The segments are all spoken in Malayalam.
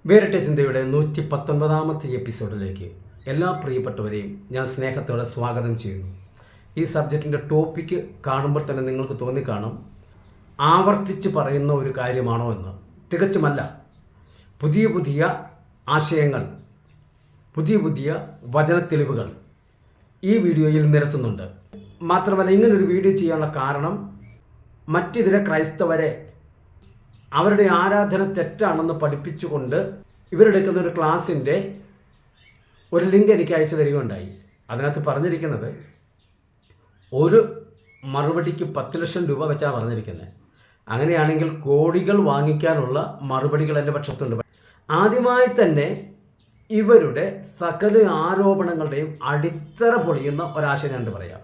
വേറിട്ട ചിന്തയുടെ 119ാമത്തെ എപ്പിസോഡിലേക്ക് എല്ലാ പ്രിയപ്പെട്ടവരെയും ഞാൻ സ്നേഹത്തോടെ സ്വാഗതം ചെയ്യുന്നു. ഈ സബ്ജക്റ്റിൻ്റെ ടോപ്പിക്ക് കാണുമ്പോൾ തന്നെ നിങ്ങൾക്ക് തോന്നിക്കാണും ആവർത്തിച്ച് പറയുന്ന ഒരു കാര്യമാണോ എന്ന്. തികച്ചുമല്ല. പുതിയ പുതിയ ആശയങ്ങൾ, പുതിയ വചനത്തെളിവുകൾ ഈ വീഡിയോയിൽ നിരത്തുന്നുണ്ട്. മാത്രമല്ല, ഇങ്ങനൊരു വീഡിയോ ചെയ്യാനുള്ള കാരണം മറ്റിതര ക്രൈസ്തവരെ അവരുടെ ആരാധന തെറ്റാണെന്ന് പഠിപ്പിച്ചുകൊണ്ട് ഇവരെടുക്കുന്ന ഒരു ക്ലാസ്സിൻ്റെ ഒരു ലിങ്ക് എനിക്ക് അയച്ചു തരികയുണ്ടായി. അതിനകത്ത് പറഞ്ഞിരിക്കുന്നത് ഒരു മറുപടിക്ക് 10 ലക്ഷം രൂപ വെച്ചാണ് പറഞ്ഞിരിക്കുന്നത്. അങ്ങനെയാണെങ്കിൽ കോടികൾ വാങ്ങിക്കാനുള്ള മറുപടികൾ എൻ്റെ പക്ഷത്തുണ്ട്. ആദ്യമായി തന്നെ ഇവരുടെ സകല ആരോപണങ്ങളുടെയും അടിത്തറ പൊളിയുന്ന ഒരാശയം ഞാൻ പറയാം.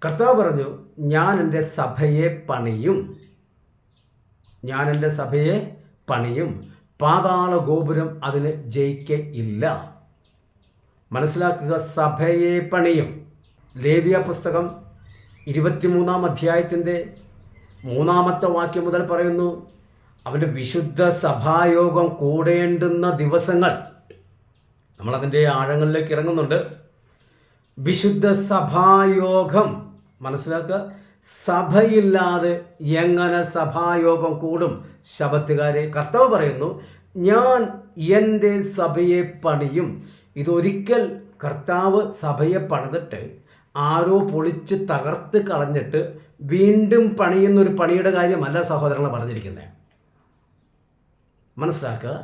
കർത്താവ് പറഞ്ഞു, ഞാൻ എൻ്റെ സഭയെ പണിയും, പാതാള ഗോപുരം അതിന് ജയിക്കയില്ല. മനസ്സിലാക്കുക, സഭയെ പണിയും. ലേവ്യ പുസ്തകം 23-ാം അധ്യായത്തിൻ്റെ 3-ാമത്തെ വാക്യം മുതൽ പറയുന്നു, അവൻ്റെ വിശുദ്ധ സഭായോഗം കൂടേണ്ടുന്ന ദിവസങ്ങൾ. നമ്മളതിൻ്റെ ആഴങ്ങളിലേക്ക് ഇറങ്ങുന്നുണ്ട്. വിശുദ്ധ സഭായോഗം മനസ്സിലാക്കുക. സഭയില്ലാതെ എങ്ങനെ സഭായോഗം കൂടും? ശബത്തുകാരെ, കർത്താവ് പറയുന്നു, ഞാൻ എൻ്റെ സഭയെ പണിയും. ഇതൊരിക്കൽ കർത്താവ് സഭയെ പണിതിട്ട് ആരോ പൊളിച്ച് തകർത്ത് കളഞ്ഞിട്ട് വീണ്ടും പണിയുന്നൊരു പണിയുടെ കാര്യമല്ല സഹോദരങ്ങളെ പറഞ്ഞിരിക്കുന്നത്. മനസ്സിലാക്കുക.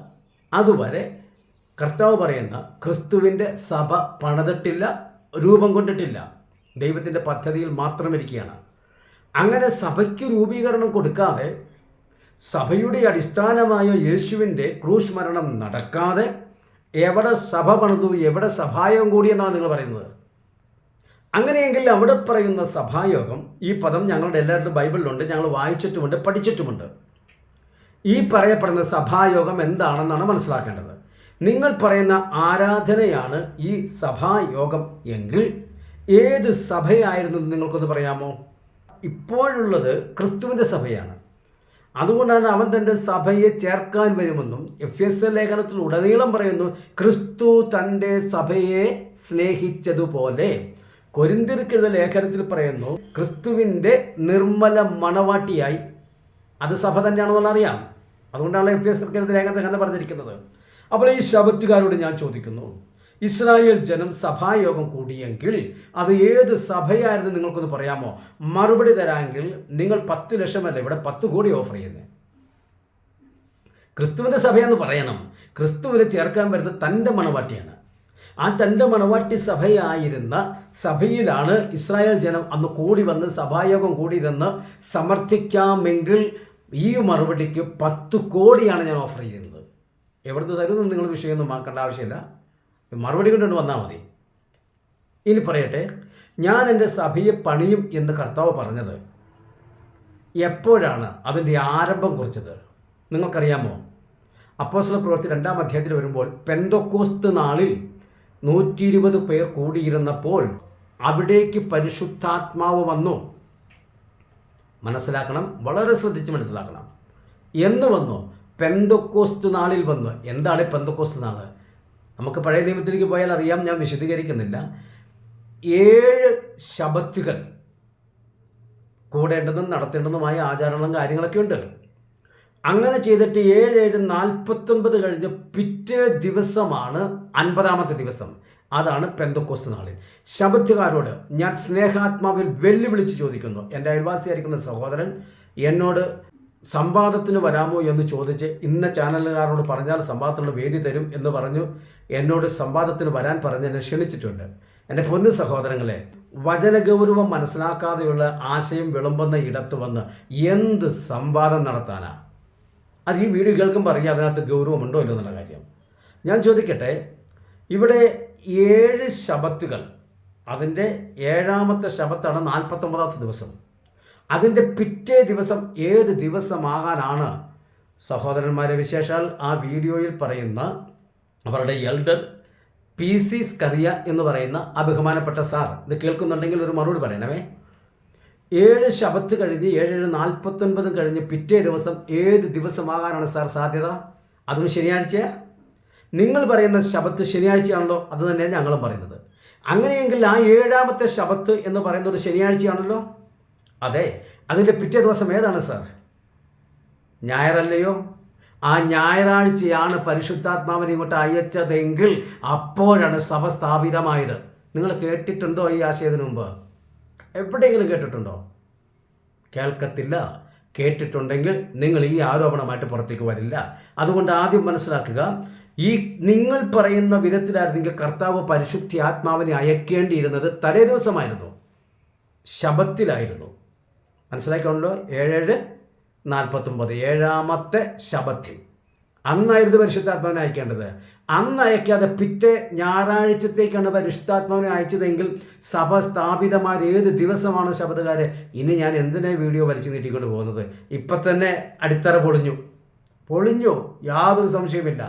അതുവരെ കർത്താവ് പറയുന്ന ക്രിസ്തുവിൻ്റെ സഭ പണിതിട്ടില്ല, രൂപം കൊണ്ടിട്ടില്ല. ദൈവത്തിൻ്റെ പദ്ധതിയിൽ മാത്രം ഇരിക്കുകയാണ്. അങ്ങനെ സഭയ്ക്ക് രൂപീകരണം കൊടുക്കാതെ, സഭയുടെ അടിസ്ഥാനമായ യേശുവിൻ്റെ ക്രൂശ് മരണം നടക്കാതെ എവിടെ സഭ പണിതു, എവിടെ സഭായോഗം കൂടിയെന്നാണ് നിങ്ങൾ പറയുന്നത്. അങ്ങനെയെങ്കിൽ അവിടെ പറയുന്ന സഭായോഗം, ഈ പദം ഞങ്ങളുടെ എല്ലാവരുടെ ബൈബിളിലുണ്ട്, ഞങ്ങൾ വായിച്ചിട്ടുമുണ്ട്, പഠിച്ചിട്ടുമുണ്ട്. ഈ പറയപ്പെടുന്ന സഭായോഗം എന്താണെന്നാണ് മനസ്സിലാക്കേണ്ടത്. നിങ്ങൾ പറയുന്ന ആരാധനയാണ് ഈ സഭായോഗം എങ്കിൽ ഏത് സഭയായിരുന്നു നിങ്ങൾക്കൊന്ന് പറയാമോ? ഇപ്പോഴുള്ളത് ക്രിസ്തുവിൻ്റെ സഭയാണ്. അതുകൊണ്ടാണ് അവൻ തൻ്റെ സഭയെ ചേർക്കാൻ വരുമെന്നും എഫെസ്യ ലേഖനത്തിൽ ഉടനീളം പറയുന്നു, ക്രിസ്തു തൻ്റെ സഭയെ സ്നേഹിച്ചതുപോലെ. കൊരിന്ത്യർക്കെഴുതിയ ലേഖനത്തിൽ പറയുന്നു, ക്രിസ്തുവിൻ്റെ നിർമ്മല മണവാട്ടിയായി. അത് സഭ തന്നെയാണെന്നുള്ള അറിയാം. അതുകൊണ്ടാണ് എഫെസ്യർക്കെഴുതിയ ലേഖനത്തിൽ അങ്ങനെ പറഞ്ഞിരിക്കുന്നത്. അപ്പോൾ ഈ ശബത്തുകാരോട് ഞാൻ ചോദിക്കുന്നു, ഇസ്രായേൽ ജനം സഭായോഗം കൂടിയെങ്കിൽ അത് ഏത് സഭയായിരുന്നു നിങ്ങൾക്കൊന്ന് പറയാമോ? മറുപടി തരാമെങ്കിൽ നിങ്ങൾ 10 ലക്ഷമല്ല, ഇവിടെ 10 കോടി ഓഫർ ചെയ്യുന്നത്. ക്രിസ്തുവിൻ്റെ സഭയെന്ന് പറയണം. ക്രിസ്തുവിനെ ചേർക്കാൻ വരുന്നത് തൻ്റെ മണവാട്ടിയാണ്. ആ തൻ്റെ മണവാട്ടി സഭയായിരുന്ന സഭയിലാണ് ഇസ്രായേൽ ജനം അന്ന് കൂടി വന്ന് സഭായോഗം കൂടിയതെന്ന് സമർത്ഥിക്കാമെങ്കിൽ ഈ മറുപടിക്ക് 10 കോടിയാണ് ഞാൻ ഓഫർ ചെയ്യുന്നത്. എവിടുന്ന് തരുമെന്ന് നിങ്ങൾ വിഷയമൊന്നും ആക്കേണ്ട ആവശ്യമില്ല, മറുപടി കൊണ്ടുകൊണ്ട് വന്നാൽ മതി. ഇനി പറയട്ടെ, ഞാൻ എൻ്റെ സഭയെ പണിയും എന്ന് കർത്താവ് പറഞ്ഞത് എപ്പോഴാണ് അതിൻ്റെ ആരംഭം കുറിച്ചത് നിങ്ങൾക്കറിയാമോ? അപ്പോസ്തല പ്രവൃത്തി 2-ാം അധ്യായത്തിൽ വരുമ്പോൾ പെന്തക്കോസ്ത് നാളിൽ 120 പേർ കൂടിയിരുന്നപ്പോൾ അവിടേക്ക് പരിശുദ്ധാത്മാവ് വന്നു. മനസ്സിലാക്കണം, വളരെ ശ്രദ്ധിച്ച് മനസ്സിലാക്കണം. എന്ന് വന്നു? പെന്തക്കോസ്ത് നാളിൽ വന്നു. എന്താണ് പെന്തക്കോസ്ത് നാൾ? നമുക്ക് പഴയ നിയമത്തിലേക്ക് പോയാൽ അറിയാം, ഞാൻ വിശദീകരിക്കുന്നില്ല. 7 ശബത്തുകൾ കൂടേണ്ടതും നടത്തേണ്ടതുമായ ആചാരങ്ങളും കാര്യങ്ങളൊക്കെ ഉണ്ട്. അങ്ങനെ ചെയ്തിട്ട് 7-7-49 കഴിഞ്ഞ് പിറ്റേ ദിവസമാണ് 50-ാമത്തെ ദിവസം. അതാണ് പെന്തക്കോസ്ത് നാളിൽ. ശബത്തുകാരോട് ഞാൻ സ്നേഹാത്മാവിൽ വെല്ലുവിളിച്ച് ചോദിക്കുന്നു, എൻ്റെ അയൽവാസിയായിരിക്കുന്ന സഹോദരൻ എന്നോട് സംവാദത്തിന് വരാമോ എന്ന് ചോദിച്ച് ഇന്ന ചാനലുകാരോട് പറഞ്ഞാൽ സംവാദത്തിനുള്ള വേദി തരും എന്ന് പറഞ്ഞു എന്നോട് സംവാദത്തിന് വരാൻ പറഞ്ഞ് എന്നെ ക്ഷണിച്ചിട്ടുണ്ട്. എൻ്റെ പൊന്നു സഹോദരങ്ങളെ, വചനഗൗരവം മനസ്സിലാക്കാതെയുള്ള ആശയം വിളമ്പുന്ന ഇടത്ത് വന്ന് എന്ത് സംവാദം നടത്താനാ? അത് ഈ വീഡിയോ കേൾക്കുമ്പോൾ അറിയാം അതിനകത്ത് ഗൗരവമുണ്ടോ ഇല്ലോ എന്നുള്ള കാര്യം. ഞാൻ ചോദിക്കട്ടെ, ഇവിടെ 7 ശബത്തുകൾ, അതിൻ്റെ 7-ാമത്തെ ശബത്താണ് 49-ാമത്തെ ദിവസം. അതിൻ്റെ പിറ്റേ ദിവസം ഏത് ദിവസമാകാനാണ് സഹോദരന്മാരെ? വിശേഷാൽ ആ വീഡിയോയിൽ പറയുന്ന അവരുടെ എൽഡർ PC സ്കറിയ എന്ന് പറയുന്ന ആ ബഹുമാനപ്പെട്ട സാർ ഇത് കേൾക്കുന്നുണ്ടെങ്കിൽ ഒരു മറുപടി പറയണമേ. 7 ശബത്ത് കഴിഞ്ഞ് 7-7-49 കഴിഞ്ഞ് പിറ്റേ ദിവസം ഏത് ദിവസമാകാനാണ് സാർ സാധ്യത? അതും ശനിയാഴ്ചയാണ്. നിങ്ങൾ പറയുന്ന ശബത്ത് ശനിയാഴ്ചയാണല്ലോ, അത് തന്നെയാണ് ഞങ്ങളും പറയുന്നത്. അങ്ങനെയെങ്കിൽ ആ 7ാമത്തെ ശബത്ത് എന്ന് പറയുന്നത് ശനിയാഴ്ചയാണല്ലോ. അതെ, അതിൻ്റെ പിറ്റേ ദിവസം ഏതാണ് സാർ? ഞായറല്ലയോ? ആ ഞായറാഴ്ചയാണ് പരിശുദ്ധാത്മാവിനെ ഇങ്ങോട്ട് അയച്ചതെങ്കിൽ അപ്പോഴാണ് സഭ സ്ഥാപിതമായത്. നിങ്ങൾ കേട്ടിട്ടുണ്ടോ ഈ ആശയത്തിന് മുമ്പ്? എവിടെയെങ്കിലും കേട്ടിട്ടുണ്ടോ? കേൾക്കത്തില്ല. കേട്ടിട്ടുണ്ടെങ്കിൽ നിങ്ങൾ ഈ ആരോപണമായിട്ട് പുറത്തേക്ക് വരില്ല. അതുകൊണ്ട് ആദ്യം മനസ്സിലാക്കുക, ഈ നിങ്ങൾ പറയുന്ന വിധത്തിലായിരുന്നെങ്കിൽ കർത്താവ് പരിശുദ്ധാത്മാവിനെ അയക്കേണ്ടിയിരുന്നത് തലേ ദിവസമായിരുന്നു, ശബത്തിലായിരുന്നു. മനസ്സിലാക്കിക്കൊണ്ടല്ലോ. 7:49 7ാമത്തെ ശബത്തിൽ അന്നായിരുന്നു പരിശുദ്ധാത്മാവിനെ അയക്കേണ്ടത്. അന്ന് അയക്കാതെ പിറ്റേ ഞായറാഴ്ചത്തേക്കാണ് പരിശുദ്ധാത്മാവിനെ അയച്ചതെങ്കിൽ സഭ സ്ഥാപിതമായത് ഏത് ദിവസമാണ് ശബദകാരെ? ഇനി ഞാൻ എന്തിനാ വീഡിയോ വലിച്ചു നീട്ടിക്കൊണ്ട് പോകുന്നത്? ഇപ്പം തന്നെ അടിത്തറ പൊളിഞ്ഞു, യാതൊരു സംശയമില്ല.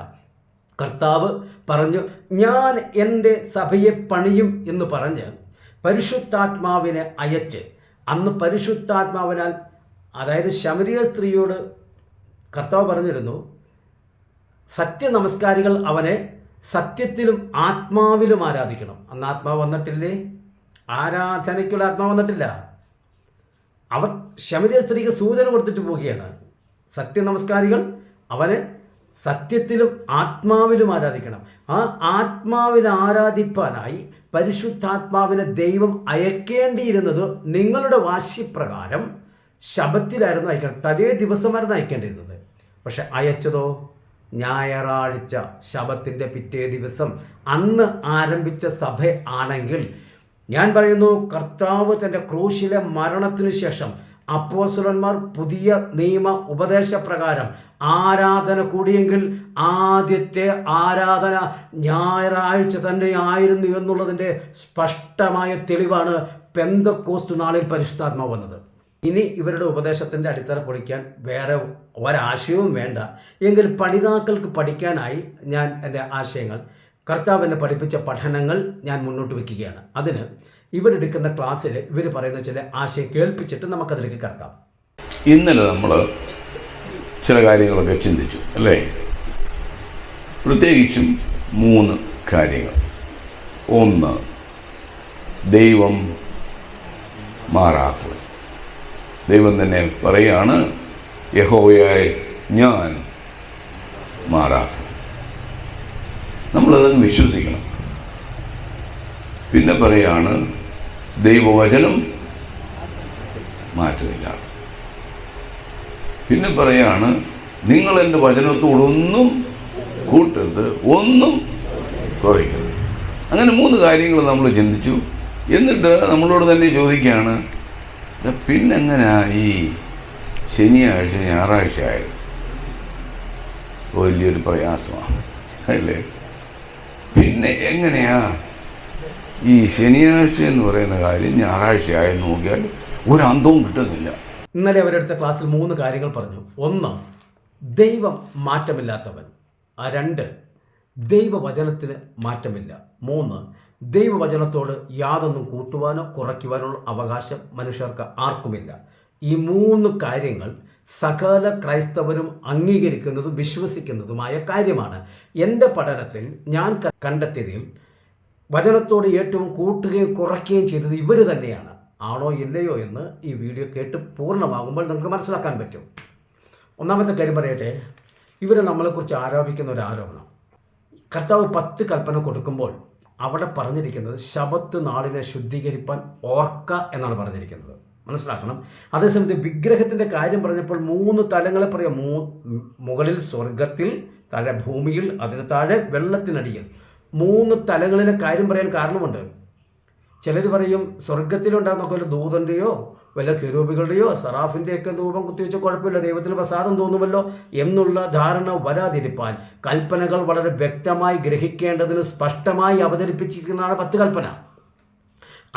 കർത്താവ് പറഞ്ഞു, ഞാൻ എൻ്റെ സഭയെ പണിയും എന്ന് പറഞ്ഞ് പരിശുദ്ധാത്മാവിനെ അയച്ച്, അന്ന് പരിശുദ്ധാത്മാവിനാൽ, അതായത് ശമരിയ സ്ത്രീയോട് കർത്താവ് പറഞ്ഞിരുന്നു, സത്യനമസ്കാരികൾ അവനെ സത്യത്തിലും ആത്മാവിലും ആരാധിക്കണം. അന്ന് ആത്മാവ് വന്നിട്ടില്ലേ? ആരാധനയ്ക്കുള്ള ആത്മാവ് വന്നിട്ടില്ല. അവർ ശമരിയ സ്ത്രീക്ക് സൂചന കൊടുത്തിട്ട് പോവുകയാണ്, സത്യനമസ്കാരികൾ അവനെ സത്യത്തിലും ആത്മാവിലും ആരാധിക്കണം. ആ ആത്മാവിൽ ആരാധിപ്പാനായി പരിശുദ്ധാത്മാവിനെ ദൈവം അയക്കേണ്ടിയിരുന്നത് നിങ്ങളുടെ വാശിപ്രകാരം ശബത്തിലായിരുന്നു അയക്കണം, തലേ ദിവസമായിരുന്നു അയക്കേണ്ടിയിരുന്നത്. പക്ഷെ അയച്ചതോ ഞായറാഴ്ച, ശബത്തിൻ്റെ പിറ്റേ ദിവസം. അന്ന് ആരംഭിച്ച സഭ ആണെങ്കിൽ ഞാൻ പറയുന്നു, കർത്താവ് തൻ്റെ ക്രൂശിലെ മരണത്തിനു ശേഷം അപ്പോസ്തലന്മാർ പുതിയ നിയമ ഉപദേശപ്രകാരം ആരാധന കൂടിയെങ്കിൽ ആദ്യത്തെ ആരാധന ഞായറാഴ്ച തന്നെയായിരുന്നു എന്നുള്ളതിൻ്റെ സ്പഷ്ടമായ തെളിവാണ് പെന്തക്കോസ്ത് നാളിൽ പരിശുദ്ധാത്മാവ് വന്നത്. ഇനി ഇവരുടെ ഉപദേശത്തിൻ്റെ അടിത്തറ പൊളിക്കാൻ വേറെ ഒരാശയവും വേണ്ട എങ്കിൽ പണിതാക്കൾക്ക് പഠിക്കാനായി ഞാൻ എൻ്റെ ആശയങ്ങൾ, കർത്താവ് എന്നെ പഠിപ്പിച്ച പഠനങ്ങൾ ഞാൻ മുന്നോട്ട് വയ്ക്കുകയാണ്. അതിന് ഇവരെടുക്കുന്ന ക്ലാസ്സിൽ ഇവർ പറയുന്ന ചില ആശയം കേൾപ്പിച്ചിട്ട് നമുക്കതിലേക്ക് കിടക്കാം. ഇന്നലെ നമ്മൾ ചില കാര്യങ്ങളൊക്കെ ചിന്തിച്ചു അല്ലേ? പ്രത്യേകിച്ചും 3 കാര്യങ്ങൾ. ഒന്ന്, ദൈവം മാറാത്തവൻ. ദൈവം തന്നെ പറയാണ്, യഹോവയായ ഞാൻ മാറാത്തവൻ. നമ്മളതങ്ങ് വിശ്വസിക്കണം. പിന്നെ പറയാണ്, ദൈവവചനം മാറ്റമില്ലാതെ. പിന്നെ പറയാണ്, നിങ്ങൾ എൻ്റെ വചനത്തോടൊന്നും കൂട്ടരുത്, ഒന്നും കുറയ്ക്കരുത്. അങ്ങനെ 3 കാര്യങ്ങൾ നമ്മൾ ചിന്തിച്ചു. എന്നിട്ട് നമ്മളോട് തന്നെ ചോദിക്കുകയാണ്, പിന്നെങ്ങനെയാ ഈ ശനിയാഴ്ച ഞായറാഴ്ച ആയത്? വലിയൊരു പ്രയാസമാണ് അല്ലേ? പിന്നെ എങ്ങനെയാ ഈ ശനിയാഴ്ച എന്ന് പറയുന്ന കാര്യം ഞായറാഴ്ച ആയെന്ന് നോക്കിയാൽ ഒരു അന്തവും കിട്ടുന്നില്ല. ഇന്നലെ അവരെടുത്ത ക്ലാസ്സിൽ 3 കാര്യങ്ങൾ പറഞ്ഞു. 1, ദൈവം മാറ്റമില്ലാത്തവൻ. 2, ദൈവവചനത്തിന് മാറ്റമില്ല. 3, ദൈവവചനത്തോട് യാതൊന്നും കൂട്ടുവാനോ കുറയ്ക്കുവാനുള്ള അവകാശം മനുഷ്യർക്ക് ആർക്കുമില്ല. ഈ 3 കാര്യങ്ങൾ സകല ക്രൈസ്തവരും അംഗീകരിക്കുന്നതും വിശ്വസിക്കുന്നതുമായ കാര്യമാണ്. എൻ്റെ പഠനത്തിൽ ഞാൻ കണ്ടെത്തിയതിൽ വചനത്തോട് ഏറ്റവും കൂട്ടുകയും കുറയ്ക്കുകയും ചെയ്തത് ഇവർ തന്നെയാണ്. ആണോ ഇല്ലയോ എന്ന് ഈ വീഡിയോ കേട്ട് പൂർണ്ണമാകുമ്പോൾ നിങ്ങൾക്ക് മനസ്സിലാക്കാൻ പറ്റും. ഒന്നാമത്തെ കാര്യം പറയട്ടെ, ഇവർ നമ്മളെക്കുറിച്ച് ആരോപിക്കുന്ന ഒരു ആരോപണം, കർത്താവ് 10 കൽപ്പന കൊടുക്കുമ്പോൾ അവിടെ പറഞ്ഞിരിക്കുന്നത് ശബത്ത് നാളിനെ ശുദ്ധീകരിപ്പാൻ ഓർക്ക എന്നാണ് പറഞ്ഞിരിക്കുന്നത്. മനസ്സിലാക്കണം. അതേസമയത്ത് വിഗ്രഹത്തിൻ്റെ കാര്യം പറഞ്ഞപ്പോൾ 3 തലങ്ങളെ പറയാം. മുകളിൽ സ്വർഗത്തിൽ, താഴെ ഭൂമിയിൽ, അതിന് താഴെ വെള്ളത്തിനടിയിൽ. 3 തലങ്ങളിലെ കാര്യം പറയാൻ കാരണമുണ്ട്. ചിലർ പറയും സ്വർഗത്തിലുണ്ടാകുന്ന വല്ല ദൂതൻ്റെയോ വല്ല കെരൂബികളുടെയോ സറാഫിൻ്റെയൊക്കെ ധൂപം കുത്തിവെച്ച കുഴപ്പമില്ല, ദൈവത്തിന് പ്രസാദം തോന്നുമല്ലോ എന്നുള്ള ധാരണ വരാതിരിപ്പാൻ കൽപ്പനകൾ വളരെ വ്യക്തമായി ഗ്രഹിക്കേണ്ടതിന് സ്പഷ്ടമായി അവതരിപ്പിച്ചിരിക്കുന്നതാണ് 10 കൽപ്പന.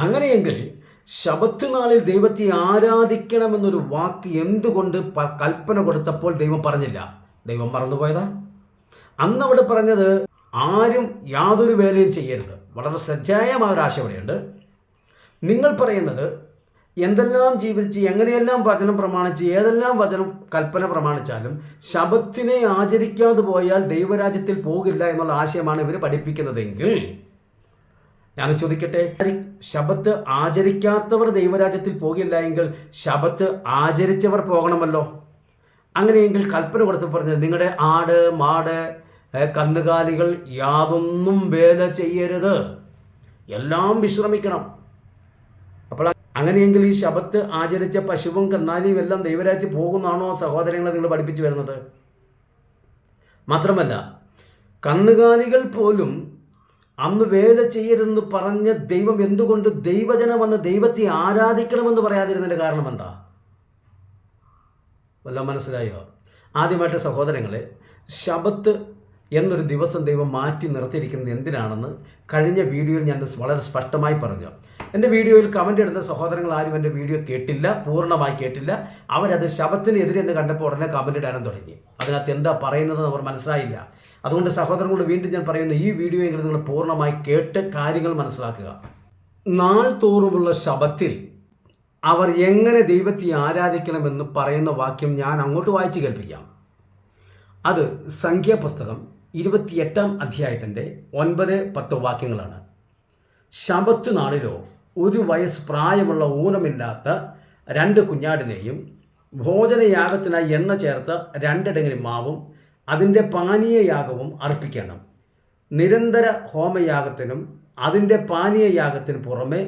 അങ്ങനെയെങ്കിൽ ശബത്ത് നാളിൽ ദൈവത്തെ ആരാധിക്കണമെന്നൊരു വാക്ക് എന്തുകൊണ്ട് കൽപ്പന കൊടുത്തപ്പോൾ ദൈവം പറഞ്ഞില്ല? ദൈവം മറന്നുപോയതാ? അന്നവിടെ പറഞ്ഞത് ആരും യാതൊരു വേലയും ചെയ്യരുത്. വളരെ ശ്രദ്ധേയമായ ഒരു ആശയം ഇവിടെയുണ്ട്. നിങ്ങൾ പറയുന്നത് എന്തെല്ലാം ജീവിച്ച് എങ്ങനെയെല്ലാം വചനം പ്രമാണിച്ച് ഏതെല്ലാം വചനം കൽപ്പന പ്രമാണിച്ചാലും ശബത്തിനെ ആചരിക്കാതെ പോയാൽ ദൈവരാജ്യത്തിൽ പോകില്ല എന്നുള്ള ആശയമാണ് ഇവർ പഠിപ്പിക്കുന്നതെങ്കിൽ ഞാൻ ചോദിക്കട്ടെ, ശബത്ത് ആചരിക്കാത്തവർ ദൈവരാജ്യത്തിൽ പോകില്ല എങ്കിൽ ശബത്ത് ആചരിച്ചവർ പോകണമല്ലോ. അങ്ങനെയെങ്കിൽ കൽപ്പന കൊടുത്ത് പറഞ്ഞത് നിങ്ങളുടെ ആട് മാട് കന്നുകാലികൾ യാതൊന്നും വേല ചെയ്യരുത്, എല്ലാം വിശ്രമിക്കണം. അപ്പോൾ അങ്ങനെയെങ്കിൽ ഈ ശബത്ത് ആചരിച്ച പശുവും കന്നാലിയും എല്ലാം ദൈവരാജ്യത്തിൽ പോകുന്നതാണോ സഹോദരങ്ങളെ നിങ്ങൾ പഠിപ്പിച്ചു വരുന്നത്? മാത്രമല്ല കന്നുകാലികൾ പോലും അന്ന് വേല ചെയ്യരുതെന്ന് പറഞ്ഞ ദൈവം എന്തുകൊണ്ട് ദൈവജനം വന്ന് ദൈവത്തെ ആരാധിക്കണമെന്ന് പറയാതിരുന്നതിൻ്റെ കാരണം എന്താ? വല്ലതും മനസ്സിലായോ? ആദ്യമായിട്ട് സഹോദരങ്ങളെ, ശബത്ത് എന്നൊരു ദിവസം ദൈവം മാറ്റി നിർത്തിയിരിക്കുന്നത് എന്തിനാണെന്ന് കഴിഞ്ഞ വീഡിയോയിൽ ഞാൻ വളരെ സ്പഷ്ടമായി പറഞ്ഞു. എൻ്റെ വീഡിയോയിൽ കമൻ്റ് എടുത്ത സഹോദരങ്ങൾ ആരും എൻ്റെ വീഡിയോ കേട്ടില്ല, പൂർണ്ണമായി കേട്ടില്ല. അവരത് ശബത്തിനെതിരെ എന്ന് കണ്ടപ്പോൾ ഉടനെ കമൻ്റ് ഇടാനും തുടങ്ങി. അതിനകത്ത് എന്താ പറയുന്നതെന്ന് അവർ മനസ്സിലായില്ല. അതുകൊണ്ട് സഹോദരങ്ങളോട് വീണ്ടും ഞാൻ പറയുന്ന ഈ വീഡിയോയെങ്കിലും നിങ്ങൾ പൂർണ്ണമായി കേട്ട് കാര്യങ്ങൾ മനസ്സിലാക്കുക. നാൾ തോറുമുള്ള ശബത്തിൽ അവർ എങ്ങനെ ദൈവത്തെ ആരാധിക്കണമെന്ന് പറയുന്ന വാക്യം ഞാൻ അങ്ങോട്ട് വായിച്ച് കേൾപ്പിക്കാം. അത് സംഖ്യാപുസ്തകം 28-ാം അധ്യായത്തിൻ്റെ 9-10 വാക്യങ്ങളാണ്. ശബത്ത് നാളിലോ 1 വയസ്സ് പ്രായമുള്ള ഊനമില്ലാത്ത 2 കുഞ്ഞാടിനെയും ഭോജനയാഗത്തിനായി എണ്ണ ചേർത്ത 2 ഇടങ്ങഴി മാവും അതിൻ്റെ പാനീയയാഗവും അർപ്പിക്കണം. നിരന്തര ഹോമയാഗത്തിനും അതിൻ്റെ പാനീയയാഗത്തിന് പുറമെ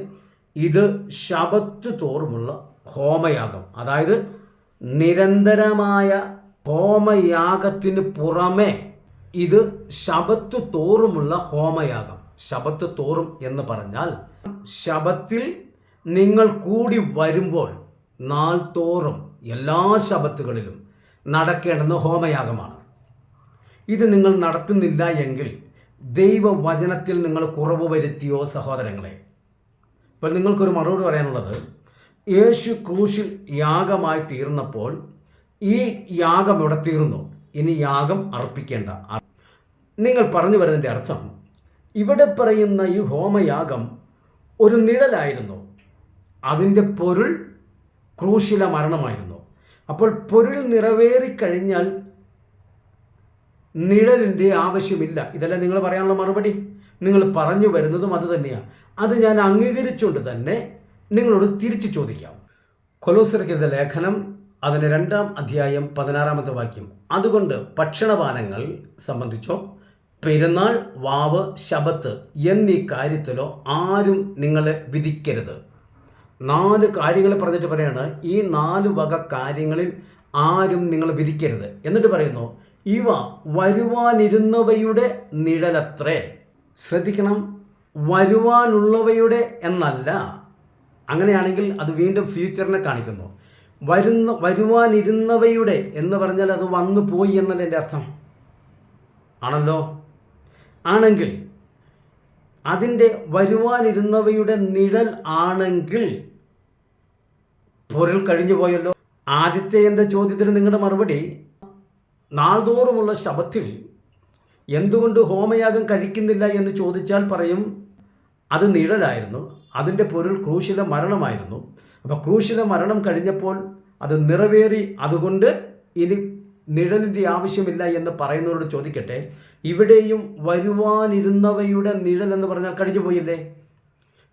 ഇത് ശബത്ത് തോറുമുള്ള ഹോമയാഗം, അതായത് നിരന്തരമായ ഹോമയാഗത്തിന് പുറമെ ഇത് ശബത്ത് തോറുമുള്ള ഹോമയാഗം. ശബത്ത് തോറും എന്ന് പറഞ്ഞാൽ ശബത്തിൽ നിങ്ങൾ കൂടി വരുമ്പോൾ നാൾ തോറും എല്ലാ ശബത്തുകളിലും നടക്കേണ്ടുന്ന ഹോമയാഗമാണ്. ഇത് നിങ്ങൾ നടത്തുന്നില്ല എങ്കിൽ ദൈവവചനത്തിൽ നിങ്ങൾ കുറവ് വരുത്തിയോ സഹോദരങ്ങളെ? അപ്പോൾ നിങ്ങൾക്കൊരു മറുപടി പറയാനുള്ളത്, യേശു ക്രൂശിൽ യാഗമായി തീർന്നപ്പോൾ ഈ യാഗം ഇവിടെ തീർന്നു, ഇനി യാഗം അർപ്പിക്കേണ്ട. നിങ്ങൾ പറഞ്ഞു വരുന്നതിൻ്റെ അർത്ഥം ഇവിടെ പറയുന്ന ഈ ഹോമയാഗം ഒരു നിഴലായിരുന്നു, അതിൻ്റെ പൊരുൾ ക്രൂശിലെ മരണമായിരുന്നു. അപ്പോൾ പൊരുൾ നിറവേറിക്കഴിഞ്ഞാൽ നിഴലിൻ്റെ ആവശ്യമില്ല. ഇതല്ല നിങ്ങൾ പറയാനുള്ള മറുപടി. നിങ്ങൾ പറഞ്ഞു വരുന്നതും അത് തന്നെയാണ്. അത് ഞാൻ അംഗീകരിച്ചുകൊണ്ട് തന്നെ നിങ്ങളോട് തിരിച്ചു ചോദിക്കാം. കൊലോസ്യർക്കെഴുതിയ ലേഖനം അതിൻ്റെ 2-ാം അധ്യായം 16-ാമത്തെ വാക്യം, അതുകൊണ്ട് ഭക്ഷണപാനങ്ങൾ സംബന്ധിച്ചോ പെരുന്നാൾ, വാവ്, ശബത്ത് എന്നീ കാര്യത്തിലോ ആരും നിങ്ങളെ വിധിക്കരുത്. 4 കാര്യങ്ങൾ പറഞ്ഞിട്ട് പറയാണ്, ഈ 4 വക കാര്യങ്ങളിൽ ആരും നിങ്ങളെ വിധിക്കരുത്. എന്നിട്ട് പറയുന്നു, ഇവ വരുവാനിരുന്നവയുടെ നിഴലത്രേ. ശ്രദ്ധിക്കണം, വരുവാനുള്ളവയുടെ എന്നല്ല. അങ്ങനെയാണെങ്കിൽ അത് വീണ്ടും ഫ്യൂച്ചറിനെ കാണിക്കുന്നു. വരുവാനിരുന്നവയുടെ എന്ന് പറഞ്ഞാൽ അത് വന്നു പോയി എന്നല്ല എൻ്റെ അർത്ഥം ആണല്ലോ. ആണെങ്കിൽ അതിൻ്റെ വരുവാനിരുന്നവയുടെ നിഴൽ ആണെങ്കിൽ പൊരുൾ കഴിഞ്ഞു പോയല്ലോ. ആദ്യത്തെ എൻ്റെ ചോദ്യത്തിന് നിങ്ങളുടെ മറുപടി, നാൾതോറുമുള്ള ശബത്തിൽ എന്തുകൊണ്ട് ഹോമയാഗം കഴിക്കുന്നില്ല എന്ന് ചോദിച്ചാൽ പറയും അത് നിഴലായിരുന്നു, അതിൻ്റെ പൊരുൾ ക്രൂശിലെ മരണമായിരുന്നു. അപ്പോൾ ക്രൂശിലെ മരണം കഴിഞ്ഞപ്പോൾ അത് നിറവേറി, അതുകൊണ്ട് ഇനി നിഴലിൻ്റെ ആവശ്യമില്ല എന്ന് പറയുന്നവരോട് ചോദിക്കട്ടെ, ഇവിടെയും വരുവാനിരുന്നവയുടെ നിഴൽ എന്ന് പറഞ്ഞാൽ കഴിഞ്ഞു പോയില്ലേ?